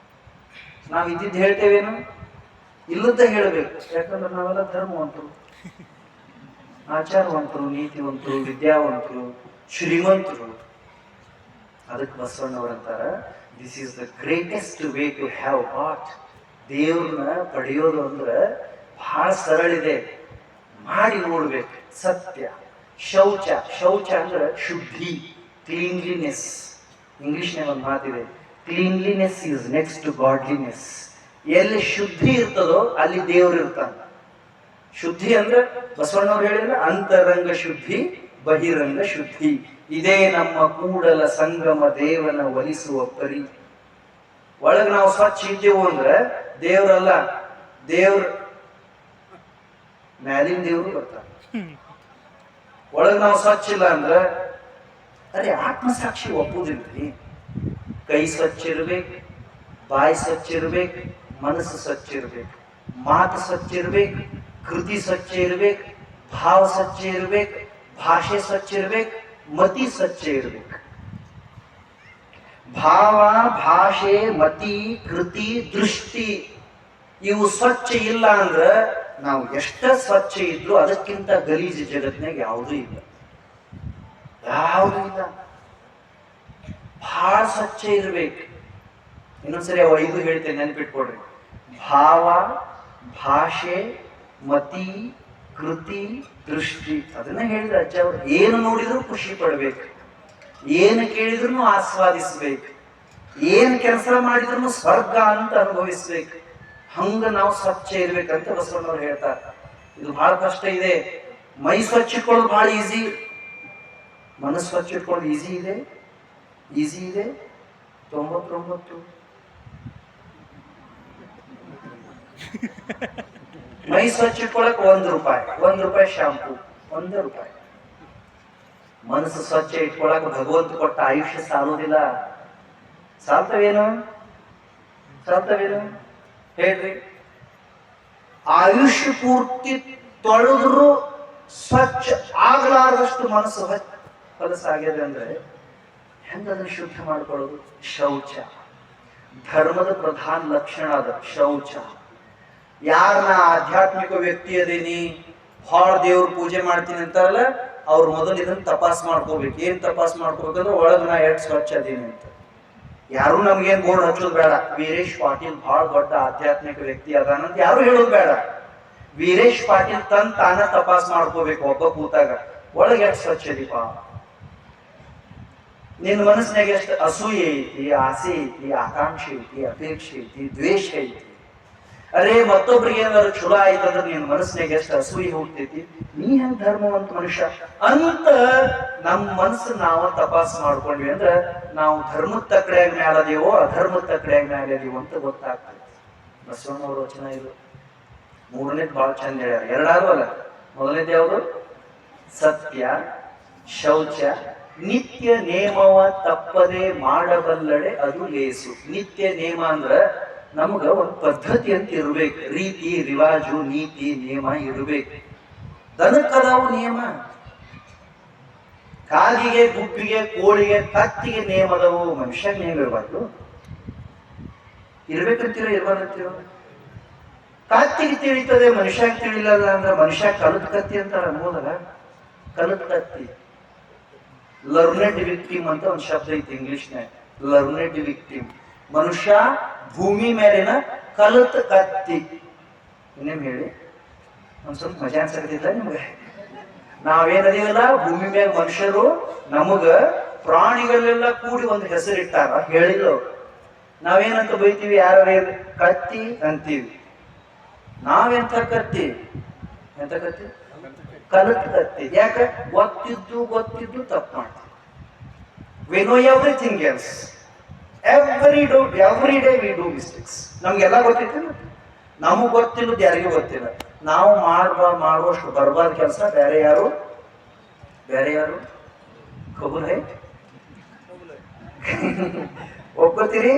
ನಾವು ಇದ್ದಿದ್ದು ಹೇಳ್ತೇವೇನು? ಇಲ್ಲದ ಹೇಳ್ಬೇಕು. ಯಾಕಂದ್ರೆ ನಾವೆಲ್ಲ ಧರ್ಮವಂತರು, ಆಚಾರವಂತರು, ನೀತಿವಂತರು, ವಿದ್ಯಾವಂತರು, ಶ್ರೀಮಂತರು. ಅದಕ್ಕೆ ಬಸವಣ್ಣವರಂತಾರ, this is the greatest way to have God. ದೇವ್ರನ್ನ ಪಡೆಯೋದು ಅಂದ್ರೆ ಬಹಳ ಸರಳ ಇದೆ, ಮಾಡಿ ನೋಡ್ಬೇಕು. ಸತ್ಯ, ಶೌಚ. ಶೌಚ ಅಂದ್ರೆ ಶುದ್ಧಿ, ಕ್ಲೀನ್ಲಿನೆಸ್. ಇಂಗ್ಲಿಷ್ನಾಗ ಒಂದು ಮಾತಿದೆ, cleanliness is next to godliness. ಎಲ್ಲಿ ಶುದ್ಧಿ ಇರ್ತದೋ ಅಲ್ಲಿ ದೇವ್ರು ಇರ್ತಾನೆ. ಶುದ್ಧಿ ಅಂದ್ರೆ ಬಸವಣ್ಣವ್ರು ಹೇಳಿದ್ರೆ ಅಂತರಂಗ ಶುದ್ಧಿ, ಬಹಿರಂಗ ಶುದ್ಧಿ. ಇದೇ ನಮ್ಮ ಕೂಡಲ ಸಂಗಮ ದೇವನ ಒಲಿಸುವ ಪರಿ. ಒಳಗ್ ನಾವು ಸ್ವಚ್ಛ ಇದ್ದೇವು ಅಂದ್ರೆ ದೇವ್ರಲ್ಲ, ದೇವ್ರ ಮ್ಯಾಲಿನ ದೇವ್ರು ಬರ್ತಾನೆ. ಒಳಗ್ ನಾವು ಸ್ವಚ್ಛ ಇಲ್ಲ ಅಂದ್ರೆ ಅರೆ ಆತ್ಮಸಾಕ್ಷಿ ಒಪ್ಪುದಿಲ್ರಿ. ಕೈ ಸ್ವಚ್ಛ ಇರ್ಬೇಕು, ಬಾಯಿ ಸ್ವಚ್ಛ ಇರ್ಬೇಕು, ಮನಸ್ಸು ಸ್ವಚ್ಛ ಇರ್ಬೇಕು, ಮಾತು ಸ್ವಚ್ಛ ಇರ್ಬೇಕು, ಕೃತಿ ಸ್ವಚ್ಛ ಇರ್ಬೇಕು, ಭಾವ ಸ್ವಚ್ಛ ಇರ್ಬೇಕು, ಭಾಷೆ ಸ್ವಚ್ಛ ಇರ್ಬೇಕು, ಮತಿ ಸ್ವಚ್ಛ ಇರ್ಬೇಕು. ಭಾವ, ಭಾಷೆ, ಮತಿ, ಕೃತಿ, ದೃಷ್ಟಿ ಇವು ಸ್ವಚ್ಛ ಇಲ್ಲ ಅಂದ್ರ ನಾವು ಎಷ್ಟ ಸ್ವಚ್ಛ ಇದ್ರು ಅದಕ್ಕಿಂತ ಗಲೀಜು ಜಗತ್ನಾಗ ಯಾವುದೂ ಇಲ್ಲ, ಯಾವುದೂ ಇಲ್ಲ. ಬಹಳ ಸ್ವಚ್ಛ ಇರ್ಬೇಕು. ಇನ್ನೊಂದ್ಸರಿ ಅವು 5 ಹೇಳ್ತೇನೆ, ನೆನಪಿಟ್ಕೊಡ್ರಿ. ಭಾವ, ಭಾಷೆ, ಮತಿ, ಕೃತಿ, ದೃಷ್ಟಿ. ಅದನ್ನ ಹೇಳಿದ ಅಜ್ಜ ಅವರು. ಏನು ನೋಡಿದ್ರು ಖುಷಿ ಪಡ್ಬೇಕು, ಏನು ಕೇಳಿದ್ರು ಆಸ್ವಾದಿಸ್ಬೇಕು, ಏನ್ ಕೆಲಸ ಮಾಡಿದ್ರು ಸ್ವರ್ಗ ಅಂತ ಅನುಭವಿಸ್ಬೇಕು. ಹಂಗ ನಾವು ಸ್ವಚ್ಛ ಇರ್ಬೇಕಂತ ಬಸವಣ್ಣವ್ರು ಹೇಳ್ತಾರೆ. ಇದು ಬಹಳ ಕಷ್ಟ ಇದೆ. ಮೈ ಸ್ವಚ್ಛ ಇಟ್ಕೊಳ್ಳೋದು ಬಹಳ ಈಸಿ, ಮನಸ್ಸು ಸ್ವಚ್ಛ ಇಟ್ಕೊಳ್ಳೋದು ಈಸಿ ಇದೆ. ಈಸಿ ಇದೆ 99. ಮೈ ಸ್ವಚ್ಛ ಇಟ್ಕೊಳಕ್ ₹1, ₹1 ಶಾಂಪು, ₹1. ಮನಸ್ಸು ಸ್ವಚ್ಛ ಇಟ್ಕೊಳಕ್ ಭಗವಂತ ಕೊಟ್ಟ ಆಯುಷ್ಯ ಸಾಲುವುದಿಲ್ಲ. ಸಾಲ್ತವೇನು? ಹೇಳ್ರಿ. ಆಯುಷ್ಯ ಪೂರ್ತಿ ತೊಳೆದ್ರು ಸ್ವಚ್ಛ ಆಗ್ಲಾರ್ದಷ್ಟು ಮನಸ್ಸು ಹೊಲಸಾಗ್ಯದ ಅಂದ್ರೆ ಹೆಂಗದನ್ನು ಶುದ್ಧ ಮಾಡ್ಕೊಳ್ಳೋದು? ಶೌಚ. ಧರ್ಮದ ಪ್ರಧಾನ ಲಕ್ಷಣ ಅದ ಶೌಚ. ಯಾರನ್ನ ಆಧ್ಯಾತ್ಮಿಕ ವ್ಯಕ್ತಿ ಅದೇನಿ, ಭಾಳ ದೇವ್ರ ಪೂಜೆ ಮಾಡ್ತೀನಿ ಅಂತಾರಲ್ಲ, ಅವ್ರು ಮೊದಲು ಇದನ್ನ ತಪಾಸ್ ಮಾಡ್ಕೋಬೇಕು. ಏನ್ ತಪಾಸ್ ಮಾಡ್ಕೋಬೇಕಂದ್ರೆ ಒಳಗ್ ನಾ ಎಷ್ಟು ಸ್ವಚ್ಛ ಅದೀನಿ ಅಂತ. ಯಾರು ನಮ್ಗೇನ್ ಬೋರ್ಡ್ ಹಚ್ಚೋದು ಬೇಡ. ವೀರೇಶ್ ಪಾಟೀಲ್ ಬಹಳ ದೊಡ್ಡ ಆಧ್ಯಾತ್ಮಿಕ ವ್ಯಕ್ತಿ ಅದಾನಂತ ಯಾರು ಹೇಳೋದು ಬೇಡ. ವೀರೇಶ್ ಪಾಟೀಲ್ ತಾನ ತಪಾಸ್ ಮಾಡ್ಕೋಬೇಕು. ಒಬ್ಬ ಕೂತಾಗ ಒಳಗೆ ಎಷ್ಟು ಸ್ವಚ್ಛ ಇದೀಪ, ನಿನ್ನ ಮನಸ್ಸಿನಾಗ ಎಷ್ಟು ಅಸೂಯೆ ಐತಿ, ಆಸೆ ಐತಿ, ಆಕಾಂಕ್ಷೆ ಐತಿ, ಅಪೇಕ್ಷೆ ಐತಿ, ದ್ವೇಷ ಐತಿ. ಅರೇ ಮತ್ತೊಬ್ರಿಗೆ ಏನಾದ್ರು ಚಲೋ ಆಯ್ತಂದ್ರೆ ನಿನ್ನ ಮನಸ್ಸಿನಾಗ ಎಷ್ಟು ಅಸೂಯೆ ಹೋಗ್ತೈತಿ. ನೀ ಹೆಂಗ್ ಧರ್ಮವಂತ ಮನುಷ್ಯ ಅಂತ ನಮ್ಮ ಮನಸ್ಸು ನಾವು ತಪಾಸ್ ಮಾಡ್ಕೊಂಡ್ವಿ ಅಂದ್ರೆ ನಾವು ಧರ್ಮದ ತಕ್ಕಡಿಯಾಗ ಮ್ಯಾಲದೇವೋ ಅಧರ್ಮದ ತಕ್ಕಡಿಯಾಗ ಮ್ಯಾಲದೇವೋ ಅಂತ ಗೊತ್ತಾಗ್ತದೆ. ಬಸವಣ್ಣವ್ರ ವಚನ ಇದು. 3ನೇದು ಬಹಳ ಚಂದ ಹೇಳ್ಯಾರ. 2 ಅಲ್ಲ, ಮೊದಲನೇದು ಯಾವುದು? ಸತ್ಯ, ಶೌಚ, ನಿತ್ಯ ನೇಮವ ತಪ್ಪದೆ ಮಾಡಬಲ್ಲಡೆ ಅದು ಲೇಸು. ನಿತ್ಯ ನೇಮ ಅಂದ್ರ ನಮ್ಗ ಒಂದು ಪದ್ಧತಿ ಅಂತ ಇರ್ಬೇಕು. ರೀತಿ ರಿವಾಜು, ನೀತಿ, ನಿಯಮ ಇರ್ಬೇಕು. ದನಕ್ಕದಾವು ನಿಯಮ. ಕಾಗಿಗೆ, ಗುಬ್ಬಿಗೆ, ಕೋಳಿಗೆ, ಕತ್ತಿಗೆ ನೇಮ ಅದಾವು. ಮನುಷ್ಯ ನೇಮ ಇರಬಾರ್ದು. ಇರ್ಬೇಕಂತೀರ ಇರ್ಬಾರ್ದಂತೀರ? ಕತ್ತಿಗೆ ತಿಳಿತದೆ, ಮನುಷ್ಯ ತಿಳಿಲಲ್ಲ ಅಂದ್ರೆ ಮನುಷ್ಯ ಕಲದ ಕತ್ತಿ ಅಂತಾರ. ಅನ್ಬೋದಲ್ಲ, ಕಲದ ಕತ್ತಿ. ಲರ್ನೆಡ್ ವಿಕ್ಟಿಮ್ ಅಂತ ಒಂದು ಶಬ್ದ ಐತಿ ಇಂಗ್ಲಿಷ್ನಾಗ. ಲರ್ನೆಡ್ ವಿಕ್ಟಿಮ್, ಮನುಷ್ಯ ಭೂಮಿ ಮೇಲಿನ ಕಲತ ಕತ್ತಿ. ಇನ್ನೇಮ್ ಹೇಳಿ, ಒಂದ್ ಸ್ವಲ್ಪ ಮಜಾ ಅನ್ಸಕತ್ತಿಲ್ಲ ನಿಮ್ಗೆ? ನಾವೇನದೀವಲ್ಲ ಭೂಮಿ ಮ್ಯಾಗ ಮನುಷ್ಯರು, ನಮಗ ಪ್ರಾಣಿಗಳೆಲ್ಲ ಕೂಡಿ ಒಂದು ಹೆಸರಿಟ್ಟಾರ, ಹೇಳಿಲ್ಲ. ನಾವೇನಂತ ಬೈತೀವಿ? ಯಾರೇ ಕತ್ತಿ ಅಂತೀವಿ. ನಾವೆಂತ ಕತ್ತಿ? ಎಂತ ಕತ್ತಿ? ಕಲತ್ ಕತ್ತಿ. ಯಾಕೆ? ಗೊತ್ತಿದ್ದು ತಪ್ಪು ಮಾಡ್ತೀವಿ. We know everything else. Every day we do mistakes. ನಮ್ಗೆಲ್ಲ ಗೊತ್ತಿಲ್ಲ. ನಮಗ್ ಗೊತ್ತಿಲ್ಲದ ಯಾರಿಗೂ ಗೊತ್ತಿಲ್ಲ. ನಾವು ಮಾಡುವಷ್ಟು ಬರ್ಬಾರ್ದು ಕೆಲಸ ಬೇರೆ ಯಾರು ಖಬರ್ ಹೈ ಒಪ್ಕೋತೀರಿ?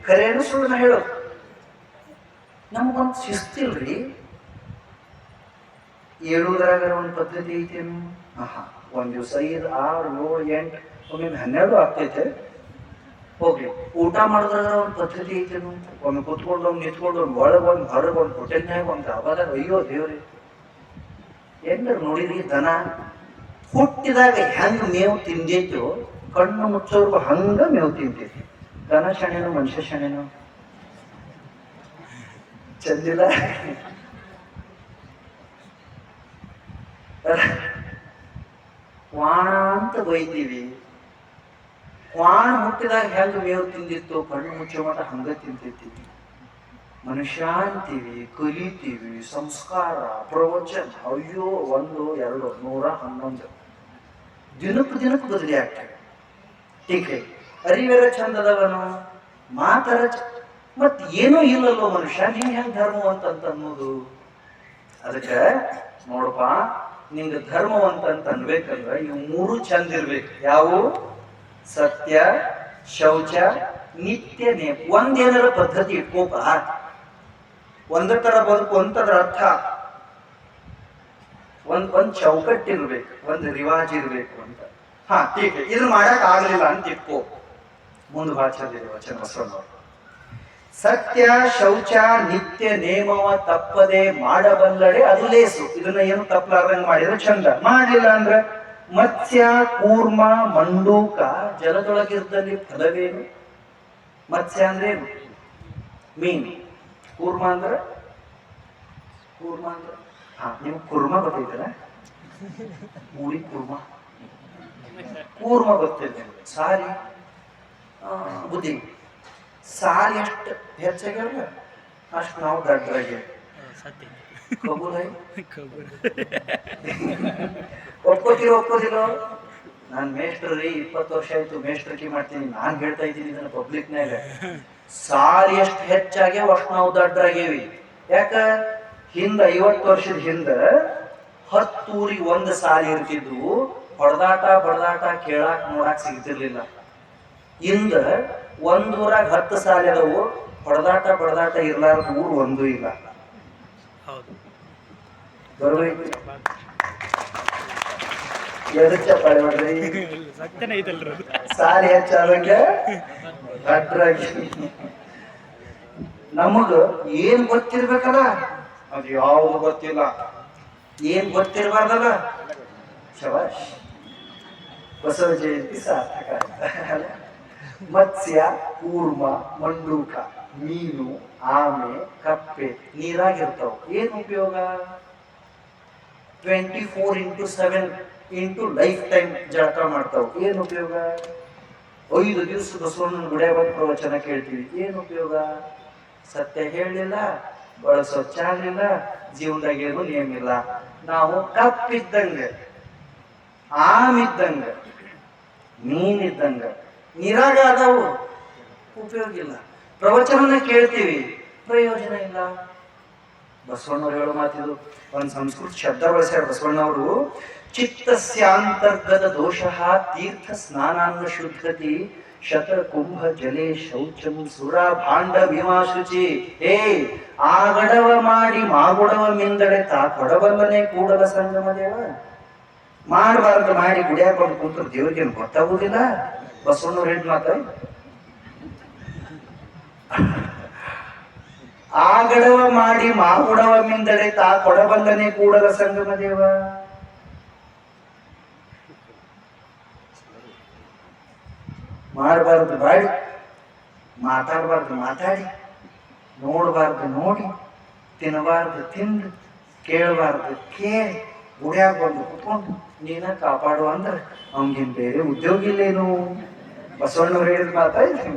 ಖರೇನು ಸುಳ್ಳು ಹೇಳೋದು? ನಮಗೊಂದು ಶಿಸ್ತಿಲ್ರಿ. ಏಳುವುದರಾಗ ಒಂದು ಪದ್ಧತಿ ಐತೇನು? ಒಂದ್ ದಿವಸ 5, 6, 7, 8 ಒಮ್ಮೆ 12 ಆಗ್ತೈತೆ. ಹೋಗ್ಲಿ, ಊಟ ಮಾಡಿದ್ರಾಗ ಒಂದು ಪದ್ಧತಿ ಐತೇನು? ಒಮ್ಮೆ ಕೂತ್ಕೊಂಡು ಒಮ್ಮೆ ನಿಂತ್ಕೊಂಡು ಒಂದು ಒಳಗೆ ಒಂದು ಹೊರಗೆ ಒಂದು ಹೋಟೆಲ್ನಾಗ ಒಂದು ಅವಾಗ ಅಯ್ಯೋ ದೇವ್ರಿ, ಎಲ್ಲರೂ ನೋಡಿದ್ರಿ ದನ ಹುಟ್ಟಿದಾಗ ಹೆಂಗ್ ಮೇವು ತಿಂದಿತ್ತು, ಕಣ್ಣು ಮುಚ್ಚೋರ್ಗು ಹಂಗ ಮೇವು ತಿಂತೈತಿ. ದನ ಶಾಣೆನೋ ಮನುಷ್ಯ ಶಾಣೆನೋ? ಚಂದಿಲ್ಲ. ಕ್ವಾಣ ಅಂತ ಬೈತೀವಿ, ಕ್ವಾಣ ಹುಟ್ಟಿದಾಗ ಹೆಂಗ ಮೇವು ತಿಂದಿತ್ತು, ಕಣ್ಣು ಮುಚ್ಚೋ ಮಟ ಹಂಗ ತಿಂತೈತಿ. ಮನುಷ್ಯ ಅಂತೀವಿ, ಕಲಿತೀವಿ, ಸಂಸ್ಕಾರ, ಪ್ರವಚನ, ಅಯ್ಯೋ 1, 2, 111 ದಿನಕ್ಕೆ ಬದಲಿ ಆಗ್ತವೆ. ಟೀಕೆ ಅರಿವೆರ ಚಂದ ಅದಾವನು, ಮಾತರ ಮತ್ ಏನೂ ಇಲ್ಲಲ್ಲೋ ಮನುಷ್ಯ, ನೀನ್ ಹೆಂಗ್ ಧರ್ಮವಂತ ಅಂತ ಅನ್ನೋದು? ಅದಕ್ಕೆ ನೋಡಪ್ಪ, ನಿಂಗೆ ಧರ್ಮವಂತ ಅಂತ ಅನ್ಬೇಕಂದ್ರ ಇವು 3 ಚಂದ ಇರ್ಬೇಕು. ಯಾವ? ಸತ್ಯ, ಶೌಚ, ನಿತ್ಯ ನೇಮ. ಒಂದೇನಾರ ಪದ್ಧತಿ ಇಟ್ಕೋಪ, ಒಂದ ತರ ಬದುಕು ಅಂತದ್ರ ಅರ್ಥ. ಒಂದ್ ಚೌಕಟ್ಟಿರ್ಬೇಕು, ಒಂದು ರಿವಾಜ್ ಇರ್ಬೇಕು ಅಂತ. ಹಾ ಟೀಕೆ, ಇದನ್ನ ಮಾಡಕ್ ಆಗ್ಲಿಲ್ಲ ಅಂತ ಇಟ್ಕೋ. ಮುಂದೆ ಭಾಷೆ ವಚನ ಬಸವಣ್ಣವರು, ಸತ್ಯ ಶೌಚ ನಿತ್ಯ ನೇಮವ ತಪ್ಪದೆ ಮಾಡಬಲ್ಲಡೆ ಅದು ಲೇಸು. ಇದನ್ನ ಏನು ತಪ್ಪಲಾರ್ದಂಗ ಮಾಡಿದ್ರೆ ಚಂದ, ಮಾಡಲಿಲ್ಲ ಅಂದ್ರ ಮತ್ಸ್ಯ ಕೂರ್ಮ ಮಂಡೂಕ ಜಲದೊಳಗಿರ್ದಲ್ಲಿ ಫಲವೇನು? ಮತ್ಸ್ಯ ಅಂದ್ರೆ ಮೀನು, ಕೂರ್ಮ ಅಂದ್ರ ಹಾ ನಿಮ್ಗೆ ಕುರ್ಮ ಗೊತ್ತೈತಲ್ಲ, ಊರಿ ಕುರ್ಮ, ಕೂರ್ಮ ಗೊತ್ತೈತೆ. ಸಾರಿ ಬುದ್ಧಿ, ಸಾರಿ ಎಷ್ಟು ಹೆಚ್ಚಾಗ್ಯಾವ ಅಷ್ಟು ನಾವು ದಡ್ಡರಾಗಿ ಒಪ್ಕೋತಿರೋ. ನಾನ್ ಮೇಷ್ಟ್ರಿ 20 ವರ್ಷ ಆಯ್ತು ಮೇಷ್ಟ್ರಿಕೆ ಮಾಡ್ತೀನಿ, ನಾನ್ ಹೇಳ್ತಾ ಇದ್ದೀನಿ ಇದನ್ನ ಪಬ್ಲಿಕ್ನಾಗ. ಸಾರಿ ಎಷ್ಟು ಹೆಚ್ಚಾಗ್ಯಾವ ಅಷ್ಟು ನಾವು ದಡ್ಡರಾಗೇವಿ. ಯಾಕ? ಹಿಂದ 50 ವರ್ಷದ ಹಿಂದ 10 ಊರಿಗೆ 1 ಸಾಲಿ ಇರ್ತಿದ್ವು, ಹೊಡೆದಾಟ ಬಡದಾಟ ಕೇಳಾಕ್ ನೋಡಾಕ್ ಸಿಗ್ತಿರ್ಲಿಲ್ಲ. ಇಂದ 1 ಊರಾಗ 10 ಸಾಲಿ ಅದಾವು, ಹೊಡೆದಾಟ ಬಡದಾಟ ಇರ್ಲಾರ್ದ ಊರು ಒಂದೂ ಇಲ್ಲ. ಬರಬೇಕು ಚಪ್ಪಾಳೆ ಮಾಡ್ರಿ, ಸಾಲಿ ಹೆಚ್ಚಾದಂಗೆ ದಡ್ಡರಾಗಿ. ನಮಗ ಏನ್ ಗೊತ್ತಿರ್ಬೇಕಲ್ಲ, ಅದು ಯಾವುದು ಗೊತ್ತಿಲ್ಲ. ಏನ್ ಗೊತ್ತಿರಬಾರ್ದಲ್ಲ, ಶಬಾಷ್, ಬಸವ ಜಯಂತಿ ಸಾರ್ಥಕ. ಮತ್ಸ್ಯ ಕೂರ್ಮ ಮಂಡೂಕ ಮೀನು ಆಮೆ ಕಪ್ಪೆ ನೀರಾಗಿರ್ತಾವ. ಏನ್ ಉಪಯೋಗ? 24x7 ಇಂಟು ಲೈಫ್ ಟೈಮ್ ಜಳಕ ಮಾಡ್ತಾವ. ಏನ್ ಉಪಯೋಗ? 5 ದಿವಸ ಬಸವಣ್ಣನ ಗುಡಿಯಾಗ ಬಂದು ಪ್ರವಚನ ಕೇಳ್ತೀವಿ. ಏನ್ ಉಪಯೋಗ? ಸತ್ಯ ಹೇಳಲಿಲ್ಲ, ಬಹಳ ಸ್ವಚ್ಛ ಆಗ್ಲಿಲ್ಲ, ಜೀವನದಾಗ ಏನು ನೇಮಿಲ್ಲ. ನಾವು ಕಪ್ಪಿದ್ದಂಗ, ಆಮಿದ್ದಂಗ, ಮೀನಿದ್ದಂಗ, ನೀರಾಗ ಅದಾವು, ಉಪಯೋಗ ಇಲ್ಲ. ಪ್ರವಚನ ಕೇಳ್ತೀವಿ, ಪ್ರಯೋಜನ ಇಲ್ಲ. ಬಸವಣ್ಣವ್ರು ಹೇಳೋ ಮಾತಿದು, ಒಂದು ಸಂಸ್ಕೃತ ಶಬ್ದ ಬಳಸ್ಯಾರ ಬಸವಣ್ಣವರು. ಚಿತ್ತಸ್ಯಾಂತರ್ಗತ ದೋಷ ತೀರ್ಥ ಸ್ನಾನಾನ್ನ ಶುದ್ಧತಿ ಶತ ಕುಂಭ ಜಲೇ ಶೌಚಂ ಸುರ ಭಾಂಡ ಭೀಮಾಶುಚಿ. ಆಗಡವ ಮಾಡಿ ಮಾಗುಡವ ಮಿಂದಡೆ ತಾ ಕೊಡಬಲ್ಲನೆ ಕೂಡಲ ಸಂಗಮ ದೇವ. ಮಾಡಬಾರ್ದು ಮಾಡಿ ಗುಡಿಯಾಗ ಬಂದು ಕೂತ್ರ ದೇವ್ರಿಗೆ ಗೊತ್ತಾಗುದಿಲ್ಲ. ಬಸವಣ್ಣವ್ರು ಹೇಳಿದ ಮಾತ, ಆಗಡವ ಮಾಡಿ ಮಾಗುಡವ ಮಿಂದಡೆ ತಾ ಕೊಡಬಲ್ಲನೆ ಕೂಡಲ ಸಂಗಮ ದೇವ. ಮಾಡಬಾರ್ದು ಮಾಡಿ, ಮಾತಾಡಬಾರ್ದು ಮಾತಾಡಿ, ನೋಡಬಾರ್ದು ನೋಡಿ, ತಿನ್ನಬಾರ್ದು ತಿಂದು, ಕೇಳಬಾರ್ದು ಕೇಳಿ, ಗುಡಿಯಾಗ ಬಂದು ಕುತ್ಕೊಂಡು ನೀನ ಕಾಪಾಡು ಅಂದ್ರೆ ಅವನಿಗೇನು ಬೇರೆ ಉದ್ಯೋಗ ಇಲ್ಲೇನು? ಬಸವಣ್ಣವ್ರು ಹೇಳಿದ ಮಾತಾಯ್ತು.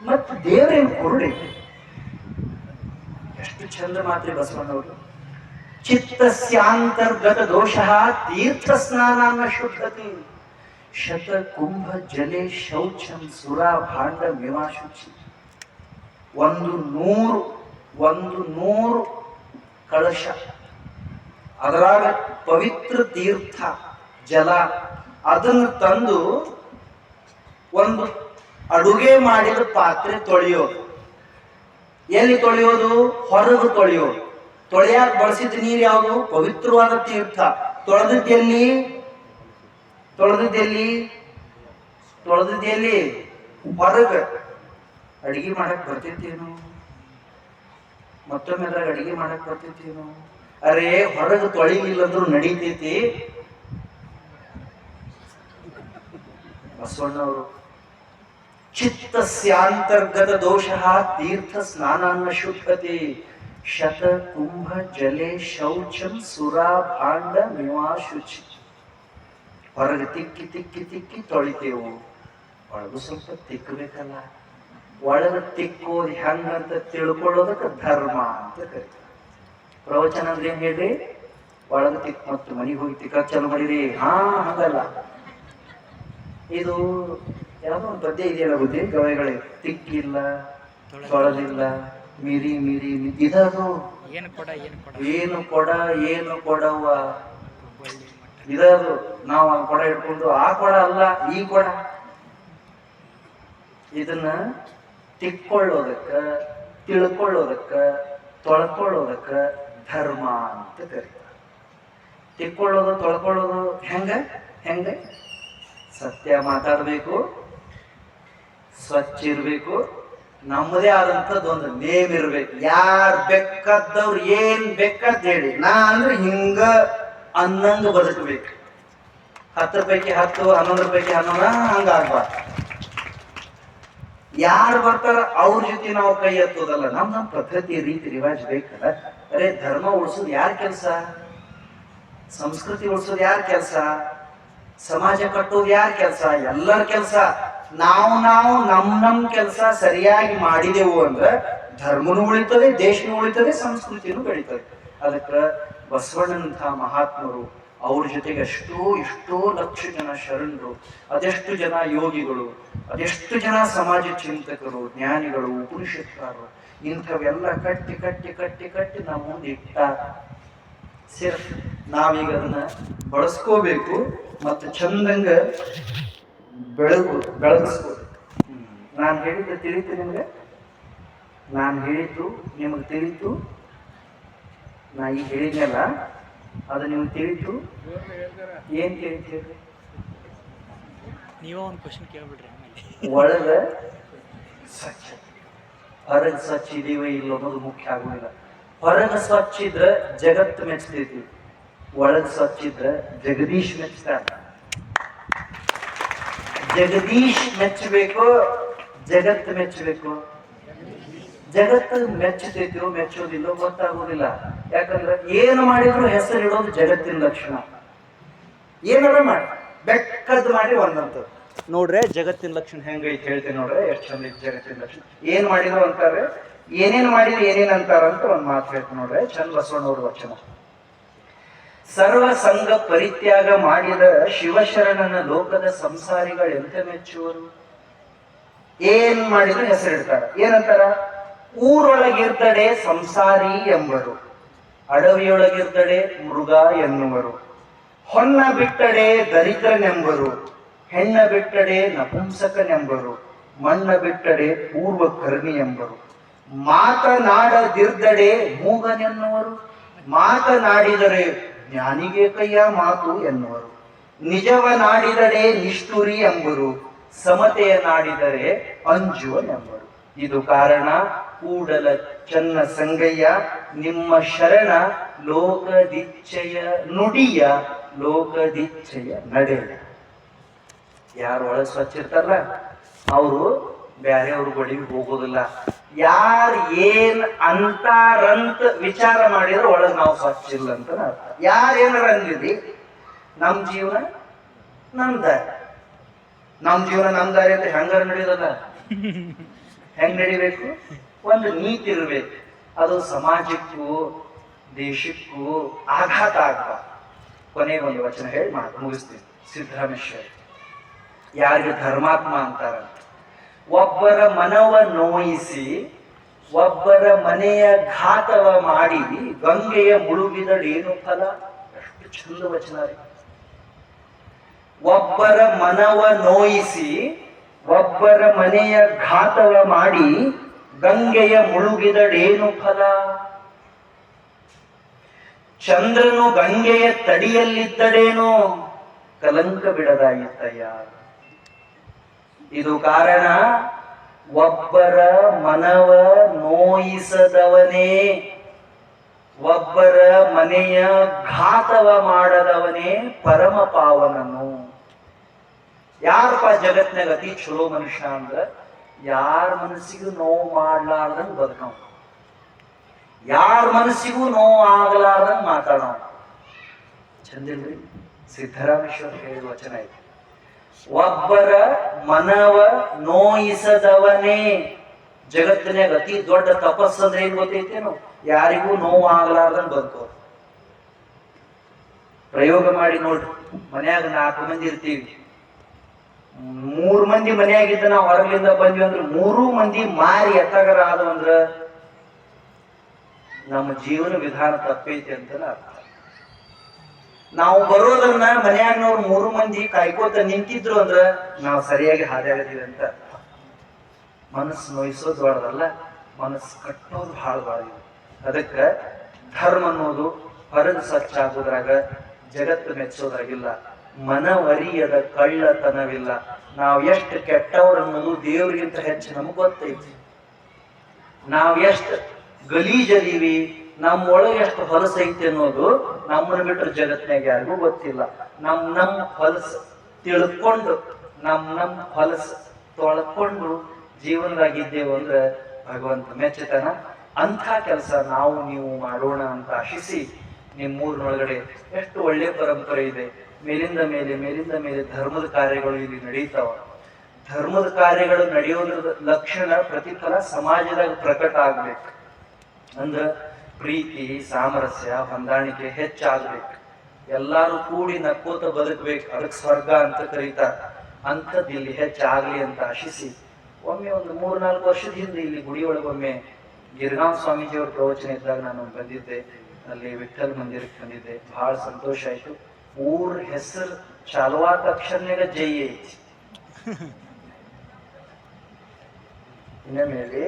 ಮತ್ತು ದೇವರೇನು ಕುರುಡಿ, ಎಷ್ಟು ಚಂದ ಮಾತ್ರಿ ಬಸವಣ್ಣವರು. ಚಿತ್ತಸ್ಯಾಂತರ್ಗತ ದೋಷ ತೀರ್ಥ ಸ್ನಾನ ಶುದ್ಧತಿ ಶತ ಕುಂಭ ಜಲೆ ಶೌಚಂ ಸುರ ಭಾಂಡ ವಿಮಾಶುಚಿ. 100 ಕಳಶ, ಅದರಾಗ ಪವಿತ್ರ ತೀರ್ಥ ಜಲ, ಅದನ್ನು ತಂದು ಒಂದು ಅಡುಗೆ ಮಾಡಿದ ಪಾತ್ರೆ ತೊಳೆಯೋದು. ಎಲ್ಲಿ ತೊಳೆಯೋದು? ಹೊರಗೆ ತೊಳೆಯೋದು. ತೊಳೆಯಾಕ ಬಳಸಿದ ನೀರು ಯಾವುದು? ಪವಿತ್ರವಾದ ತೀರ್ಥ. ತೊಳೆದಿದ್ದೆಲ್ಲಿ? ತೊಳೆದಿದ್ದೇಲಿ ಹೊರಗ ಅಡಿಗೆ ಮಾಡಕ್ ಬರ್ತೈತೇನು? ಮತ್ತೊಮ್ಮೆ ಅಡಿಗೆ ಮಾಡಕ್ ಬರ್ತೈತೇನು? ಅರೆ ಹೊರಗೆ ತೊಳಿಲಿಲ್ಲ ಅಂದ್ರೂ ನಡೀತೈತಿ. ಬಸವಣ್ಣವರು ಚಿತ್ತಸ್ಯಾಂತರ್ಗತ ದೋಷ ತೀರ್ಥ ಸ್ನಾನಾನ್ನ ಶುದ್ಧತೆ ಶತ ಕುಂಭ ಜಲೆ ಶೌಚಂ ಸುರಾ ಭಾಂಡ ನಿವಾಶುಚಿ. ಹೊರಗೆ ತಿಕ್ಕಿ ತಿಕ್ಕಿ ತಿಕ್ಕಿ ತೊಳಿತೇವು, ಒಳಗೂ ಸ್ವಲ್ಪ ತಿಕ್ಕಬೇಕಲ್ಲ. ಒಳಗೆ ತಿಕ್ಕೋದು ಹೆಂಗಂತ ತಿಳ್ಕೊಳ್ಳೋದಕ್ಕೆ ಧರ್ಮ ಅಂತ ಕರೀತಾರೆ. ಪ್ರವಚನ ಅಂದ್ರೆ ಏನ್ ಹೇಳ್ರಿ? ಒಳಗೆ ತಿಕ್ ಮತ್ತು ಮನೆಗೆ ಹೋಗಿ ತಿಕ್ಕ ಚಾಲು ಮಾಡಿರಿ. ಹಂಗಲ್ಲ. ಇದು ಯಾವ್ದೋ ಒಂದು ಪದ್ಯ ಇದೆಯಲ್ಲ ಬುದ್ಧಿ ಗವಾಯಿಗಳೇ, ತಿಕ್ಕಿಲ್ಲ, ತೊಳೆದಿಲ್ಲ, ಮೀರಿ ಮೀರಿ ಇದದು ಏನು ಕೊಡವ ಇದದು. ನಾವು ಆ ಕೊಡ ಹಿಡ್ಕೊಂಡು ಆ ಕೊಡ ಅಲ್ಲ ಈ ಕೊಡ. ಇದನ್ನ ತಿಕ್ಕೊಳ್ಳೋದಕ್ಕ, ತಿಳ್ಕೊಳ್ಳೋದಕ್ಕ, ತೊಳ್ಕೊಳ್ಳೋದಕ್ಕ ಧರ್ಮ ಅಂತ ಕರೀತಾರೆ. ತಿಕ್ಕೊಳ್ಳೋದು ತೊಳ್ಕೊಳ್ಳೋದು ಹೆಂಗ ಸತ್ಯ ಮಾತಾಡ್ಬೇಕು, ಸ್ವಚ್ಛ ಇರ್ಬೇಕು, ನಮ್ಮದೇ ಆದಂಥದ್ದು ಒಂದು ನೇಮ್ ಇರ್ಬೇಕು. ಯಾರ್ ಬೇಕಾದವ್ರು ಏನ್ ಬೇಕಾದ್ ಹೇಳಿ, ನಾ ಅಂದ್ರೆ ಹಿಂಗ ಅನ್ನಂಗ ಬದುಕಬೇಕು. 10 ಪೈಕಿ 10, 11 ಪೈಕಿ 11 ಹಂಗಾಗ್ಬಾರ್ದು. ಯಾರು ಬರ್ತಾರ ಅವ್ರ ಜೊತೆ ನಾವು ಕೈ ಎತ್ತೋದಲ್ಲ. ನಮ್ಮ ಪದ್ಧತಿ ರೀತಿ ರಿವಾಜ್ ಬೇಕಲ್ಲ. ಅರೆ ಧರ್ಮ ಉಳಿಸೋದು ಯಾರ ಕೆಲಸ? ಸಂಸ್ಕೃತಿ ಉಳಿಸೋದು ಯಾರ ಕೆಲಸ? ಸಮಾಜ ಕಟ್ಟೋದು ಯಾರ ಕೆಲಸ? ಎಲ್ಲರ ಕೆಲಸ. ನಾವು ನಮ್ ಕೆಲಸ ಸರಿಯಾಗಿ ಮಾಡಿದೆವು ಅಂದ್ರೆ ಧರ್ಮನೂ ಉಳಿತದೆ, ದೇಶನೂ ಉಳಿತದೆ, ಸಂಸ್ಕೃತಿನೂ ಬೆಳೀತದೆ. ಅದಕ್ಕೆ ಬಸವಣ್ಣನಂಥ ಮಹಾತ್ಮರು, ಅವ್ರ ಜೊತೆಗೆ ಎಷ್ಟೋ ಲಕ್ಷ ಜನ ಶರಣರು, ಅದೆಷ್ಟು ಜನ ಯೋಗಿಗಳು, ಅದೆಷ್ಟು ಜನ ಸಮಾಜ ಚಿಂತಕರು, ಜ್ಞಾನಿಗಳು, ಉಪನಿಷತ್ಕಾರರು, ಇಂಥವೆಲ್ಲ ಕಟ್ಟಿ ಕಟ್ಟಿ ಕಟ್ಟಿ ಕಟ್ಟಿ ನಾವು ಮುಂದೆ ಇಟ್ಟ. ನಾವೀಗ ಅದನ್ನ ಬಳಸ್ಕೋಬೇಕು ಮತ್ತು ಚಂದಂಗ ಬೆಳಗಿಸ್ಕೋಬೇಕು. ನಾನು ಹೇಳಿದ್ದು ತಿಳಿತು ನಿಮ್ಗೆ? ನಾನು ಹೇಳಿದ್ದು ನಿಮಗೆ ತಿಳಿತು? ನಾ ಈಗ ಹೇಳಿದ್ನಲ್ಲ ಅದು ನಿಮ್ಗೆ ತಿಳಿತು? ಏನ್ ತಿಳಿತು ಹೇಳ್ರಿ? ನೀವೇ ಒಂದು ಕ್ವಶನ್ ಕೇಳ್ಬಿಡ್ರಿ. ಒಳಗ ಸ್ವಚ್ಛ, ಹೊರಗೆ ಸ್ವಚ್ಛ ಇದೀವ ಇಲ್ಲ ಅನ್ನೋದು ಮುಖ್ಯ ಆಗುದಿಲ್ಲ. ಹೊರಗೆ ಸ್ವಚ್ಛ ಇದ್ರೆ ಜಗತ್ತು ಮೆಚ್ಚತೈತಿ, ಒಳಗೆ ಸ್ವಚ್ಛ ಇದ್ರೆ ಜಗದೀಶ್ ಮೆಚ್ಚತಾರ. ಜಗದೀಶ್ ಮೆಚ್ಚಬೇಕು, ಜಗತ್ತು ಮೆಚ್ಚಬೇಕು. ಜಗತ್ತು ಮೆಚ್ಚತೈತಿರೋ ಮೆಚ್ಚೋದಿಲ್ಲೋ ಗೊತ್ತಾಗೋದಿಲ್ಲ. ಯಾಕಂದ್ರೆ ಏನು ಮಾಡಿದ್ರು ಹೆಸರಿಡೋದು ಜಗತ್ತಿನ ಲಕ್ಷಣ. ಏನಾರ ಮಾಡಿ ಬೆಕ್ಕದ್ದು ಮಾಡಿ ಒಂದಂತ ನೋಡ್ರೆ ಜಗತ್ತಿನ ಲಕ್ಷಣ ಹೆಂಗೈತಿ ಹೇಳ್ತೇನೆ ನೋಡ್ರೆ, ಎಷ್ಟು ಚಂದ ಐತಿ ಜಗತ್ತಿನ ಲಕ್ಷಣ. ಏನ್ ಮಾಡಿದ್ರು ಅಂತಾರೆ, ಏನೇನ್ ಮಾಡಿದ್ರು ಏನೇನ್ ಅಂತಾರ ಅಂತ ಒಂದ್ ಮಾತು ಹೇಳ್ತೀನಿ ನೋಡ್ರೆ, ಚಂದ ಬಸವಣ್ಣವ್ರ ವಚನ. ಸರ್ವ ಸಂಘ ಪರಿತ್ಯಾಗ ಮಾಡಿದ ಶಿವಶರಣನ ಲೋಕದ ಸಂಸಾರಿಗಳು ಎಂತ ಮೆಚ್ಚುವರು. ಏನ್ ಮಾಡಿದ್ರು ಹೆಸರಿಡ್ತಾರ. ಏನಂತಾರ? ಊರೊಳಗಿರ್ತಡೆ ಸಂಸಾರಿ ಎಂಬರು, ಅಡವಿಯೊಳಗಿರ್ತಡೆ ಮೃಗ ಎನ್ನುವರು, ಹೊನ್ನ ಬಿಟ್ಟಡೆ ದರಿದ್ರನೆಂಬರು, ಹೆಣ್ಣ ಬಿಟ್ಟಡೆ ನಪುಂಸಕನೆಂಬರು, ಮಣ್ಣ ಬಿಟ್ಟಡೆ ಪೂರ್ವ ಕರ್ಣಿ ಎಂಬರು, ಮಾತನಾಡದಿರ್ದಡೆ ಮೂಗನೆನ್ನುವರು, ಮಾತನಾಡಿದರೆ ಜ್ಞಾನಿಗೆ ಕೈಯ ಮಾತು ಎನ್ನುವರು, ನಿಜವನಾಡಿದಡೆ ನಿಷ್ಠುರಿ ಎಂಬರು, ಸಮತೆಯ ನಾಡಿದರೆ ಅಂಜುವನೆಂಬರು. ಇದು ಕಾರಣ ಕೂಡಲ ಚನ್ನ ಸಂಗಯ್ಯ ನಿಮ್ಮ ಶರಣ ಲೋಕದಿಚ್ಛೆಯ ನುಡಿಯ ಲೋಕದಿಚ್ಛೆಯ ನಡೆಯ. ಯಾರು ಒಳಗೆ ಸ್ವಚ್ಛ ಇರ್ತಾರಲ್ಲ ಅವರು ಬ್ಯಾರೆಯವ್ರ ಬಳಿಗೆ ಹೋಗೋದಿಲ್ಲ. ಯಾರು ಏನ್ ಅಂತಾರಂತ ವಿಚಾರ ಮಾಡಿದ್ರೆ ಒಳಗೆ ನಾವು ಸ್ವಚ್ಛ ಇಲ್ಲ ಅಂತ ಅರ್ಥ. ಯಾರೇನಾರ ಅಂದಿರಿ, ನಮ್ ಜೀವನ ನಮ್ದಾರಿ, ನಮ್ ಜೀವನ ನಮ್ದಾರಿ ಅಂತ ಹೆಂಗಾರ ನಡೆಯೋದಲ್ಲ. ಹೆಂಗ್ ನಡಿಬೇಕು? ಒಂದು ನೀತಿ ಇರ್ಬೇಕು. ಅದು ಸಮಾಜಕ್ಕೂ ದೇಶಕ್ಕೂ ಆಘಾತ ಆಗ್ಬಾರ್ದು. ಕೊನೆಗೆ ಒಂದು ವಚನ ಹೇಳಿ ಮುಗಿಸ್ತೀನಿ. ಸಿದ್ದರಾಮೇಶ್ವರ ಯಾರಿಗೆ ಧರ್ಮಾತ್ಮ ಅಂತಾರಂತ. ಒಬ್ಬರ ಮನವ ನೋಯಿಸಿ ಒಬ್ಬರ ಮನೆಯ ಘಾತವ ಮಾಡಿ ಗಂಗೆಯ ಮುಳುಗಿದಳೇನು ಫಲ. ಎಷ್ಟು ಚಂದ ವಚನ ರೀ. ಒಬ್ಬರ ಮನವ ನೋಯಿಸಿ ಒಬ್ಬರ ಮನೆಯ ಘಾತವ ಮಾಡಿ ಗಂಗೆಯ ಮುಳುಗಿದಳೇನು ಫಲ. ಚಂದ್ರನು ಗಂಗೆಯ ತಡಿಯಲ್ಲಿದ್ದಡೇನೋ ಕಲಂಕ ಬಿಡದಾಗಿತ್ತಯ್ಯ. ಇದು ಕಾರಣ ಒಬ್ಬರ ಮನವ ನೋಯಿಸದವನೇ, ಒಬ್ಬರ ಮನೆಯ ಘಾತವ ಮಾಡದವನೇ ಪರಮ ಪಾವನನು. ಯಾರಪ್ಪ ಜಗತ್ನಾಗ ಅತಿ ಚಲೋ ಮನುಷ್ಯ ಅಂದ್ರ ಯಾರ ಮನಸ್ಸಿಗೂ ನೋವು ಮಾಡ್ಲಾರ್ದಂಗ್ ಬದುಕವ, ಯಾರ ಮನಸ್ಸಿಗೂ ನೋವು ಆಗ್ಲಾರ್ದಂಗ್ ಮಾತಾಡವ. ಚಂದಿಲ್ರಿ? ಸಿದ್ದರಾಮೇಶ್ವರ ಹೇಳಿದ ವಚನ ಇದೆ. ಒಬ್ಬರ ಮನವ ನೋಯಿಸದವನೇ. ಜಗತ್ತಿನಾಗ ಅತಿ ದೊಡ್ಡ ತಪಸ್ಸು ಅಂದ್ರೆ ಏನ್ ಗೊತ್ತೈತೇನು? ಯಾರಿಗೂ ನೋವು ಆಗ್ಲಾರ್ದಂಗ್ ಬದುಕೋ. ಪ್ರಯೋಗ ಮಾಡಿ ನೋಡ್ರಿ. ಮನ್ಯಾಗ 4 ಮಂದಿ ಇರ್ತೀವಿ, 3 ಮಂದಿ ಮನೆಯಾಗಿದ್ದ ನಾವು ಹೊರಗಿಂದ ಬಂದ್ವಿ ಅಂದ್ರೆ 3 ಮಂದಿ ಮಾರಿ ಎತ್ತಗರ ಆದವಂದ್ರ ನಮ್ಮ ಜೀವನ ವಿಧಾನ ತಪ್ಪೈತಿ ಅಂತ ಅರ್ಥ. ನಾವು ಬರೋದನ್ನ ಮನ್ಯಾಗ್ನವ್ರು 3 ಮಂದಿ ಕಾಯ್ಕೋತ ನಿಂತಿದ್ರು ಅಂದ್ರ ನಾವು ಸರಿಯಾಗಿ ಹಾದಾಡಿದೀವಿ ಅಂತ. ಮನಸ್ಸು ನೋಯಿಸೋದು ಬಾಳದಲ್ಲ, ಮನಸ್ಸು ಕಟ್ಟೋದು ಬಹಳ ಬಾಳಿದೆ. ಅದಕ್ಕ ಧರ್ಮ ಅನ್ನೋದು ಹೊರಗೆ ಸ್ವಚ್ಛಾಗೋದ್ರಾಗ, ಜಗತ್ತು ಮೆಚ್ಚೋದ್ರಾಗಿಲ್ಲ. ಮನವರಿಯದ ಕಳ್ಳತನವಿಲ್ಲ. ನಾವು ಎಷ್ಟು ಕೆಟ್ಟವ್ರು ಅನ್ನೋದು ದೇವ್ರಿಗಿಂತ ಹೆಚ್ಚು ನಮಗ್ ಗೊತ್ತೈತಿ. ನಾವ್ ಎಷ್ಟು ಗಲೀಜದೀವಿ, ನಮ್ಮೊಳಗೆ ಎಷ್ಟು ಹೊಲಸೈತಿ ಅನ್ನೋದು ನಮ್ಮನ್ನ ಬಿಟ್ಟರೆ ಜಗತ್ನಾಗ ಯಾರಿಗೂ ಗೊತ್ತಿಲ್ಲ. ನಮ್ಮ ಹೊಲಸ ತಿಳ್ಕೊಂಡು ನಮ್ಮ ಹೊಲಸ ತೊಳ್ಕೊಂಡು ಜೀವನದಾಗಿದ್ದೇವು ಅಂದ್ರೆ ಭಗವಂತ ಮೆಚ್ಚತನ. ಅಂಥ ಕೆಲಸ ನಾವು ನೀವು ಮಾಡೋಣ ಅಂತ ಆಶಿಸಿ ನಿಮ್ಮೂರಿನೊಳಗಡೆ ಎಷ್ಟು ಒಳ್ಳೆ ಪರಂಪರೆ ಇದೆ. ಮೇಲಿಂದ ಮೇಲೆ ಧರ್ಮದ ಕಾರ್ಯಗಳು ಇಲ್ಲಿ ನಡೀತಾವ. ಧರ್ಮದ ಕಾರ್ಯಗಳು ನಡೆಯೋದ್ರ ಲಕ್ಷಣ ಪ್ರತಿಫಲ ಸಮಾಜದಾಗ ಪ್ರಕಟ ಆಗ್ಬೇಕು. ಅಂದ್ರ ಪ್ರೀತಿ, ಸಾಮರಸ್ಯ, ಹೊಂದಾಣಿಕೆ ಹೆಚ್ಚಾಗ್ಬೇಕು. ಎಲ್ಲಾರು ಕೂಡಿ ನಕ್ಕೋತ ಬದುಕ್ಬೇಕು. ಅದಕ್ಕೆ ಸ್ವರ್ಗ ಅಂತ ಕರೀತಾರ. ಅಂಥದ್ದು ಇಲ್ಲಿ ಹೆಚ್ಚಾಗ್ಲಿ ಅಂತ ಆಶಿಸಿ ಒಮ್ಮೆ ಒಂದು 3-4 ವರ್ಷದ ಹಿಂದೆ ಇಲ್ಲಿ ಗುಡಿಯೊಳಗೊಮ್ಮೆ ಗಿರ್ಗಾಂವ್ ಸ್ವಾಮೀಜಿಯವ್ರ ಪ್ರವಚನ ಇದ್ದಾಗ ನಾನು ಬಂದಿದ್ದೆ. ಅಲ್ಲಿ ವಿಠಲ್ ಮಂದಿರಕ್ಕೆ ಬಂದಿದ್ದೆ. ಬಹಳ ಸಂತೋಷ ಆಯ್ತು. ಊರ ಹೆಸರು ಚಾಲುವಾದ ತಕ್ಷಣ ಜೈ ಐತಿ. ಇನ್ನ ಮೇಲೆ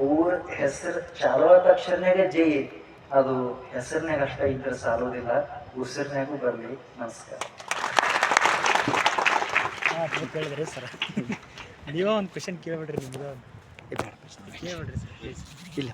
ಊರ ಹೆಸರು ಚಾಲುವಾದ ತಕ್ಷಣ ಜೈ ಐತಿ. ಅದು ಹೆಸರಿನಾಗ ಅಷ್ಟ ಇದ್ರೆ ಸಾಲೋದಿಲ್ಲ, ಉಸಿರಿನಾಗೂ ಬರ್ಲಿ. ನಮಸ್ಕಾರ. ಕೇಳಿದ್ರಿ ಸರ್, ನೀವೇ ಒಂದು ಕ್ವಶನ್ ಕೇಳ್ಬಿಡ್ರಿ. ನಿಮ್ದು ಕೇಳ್ಬಿಡ್ರಿ ಸರ್. ಇಲ್ಲ,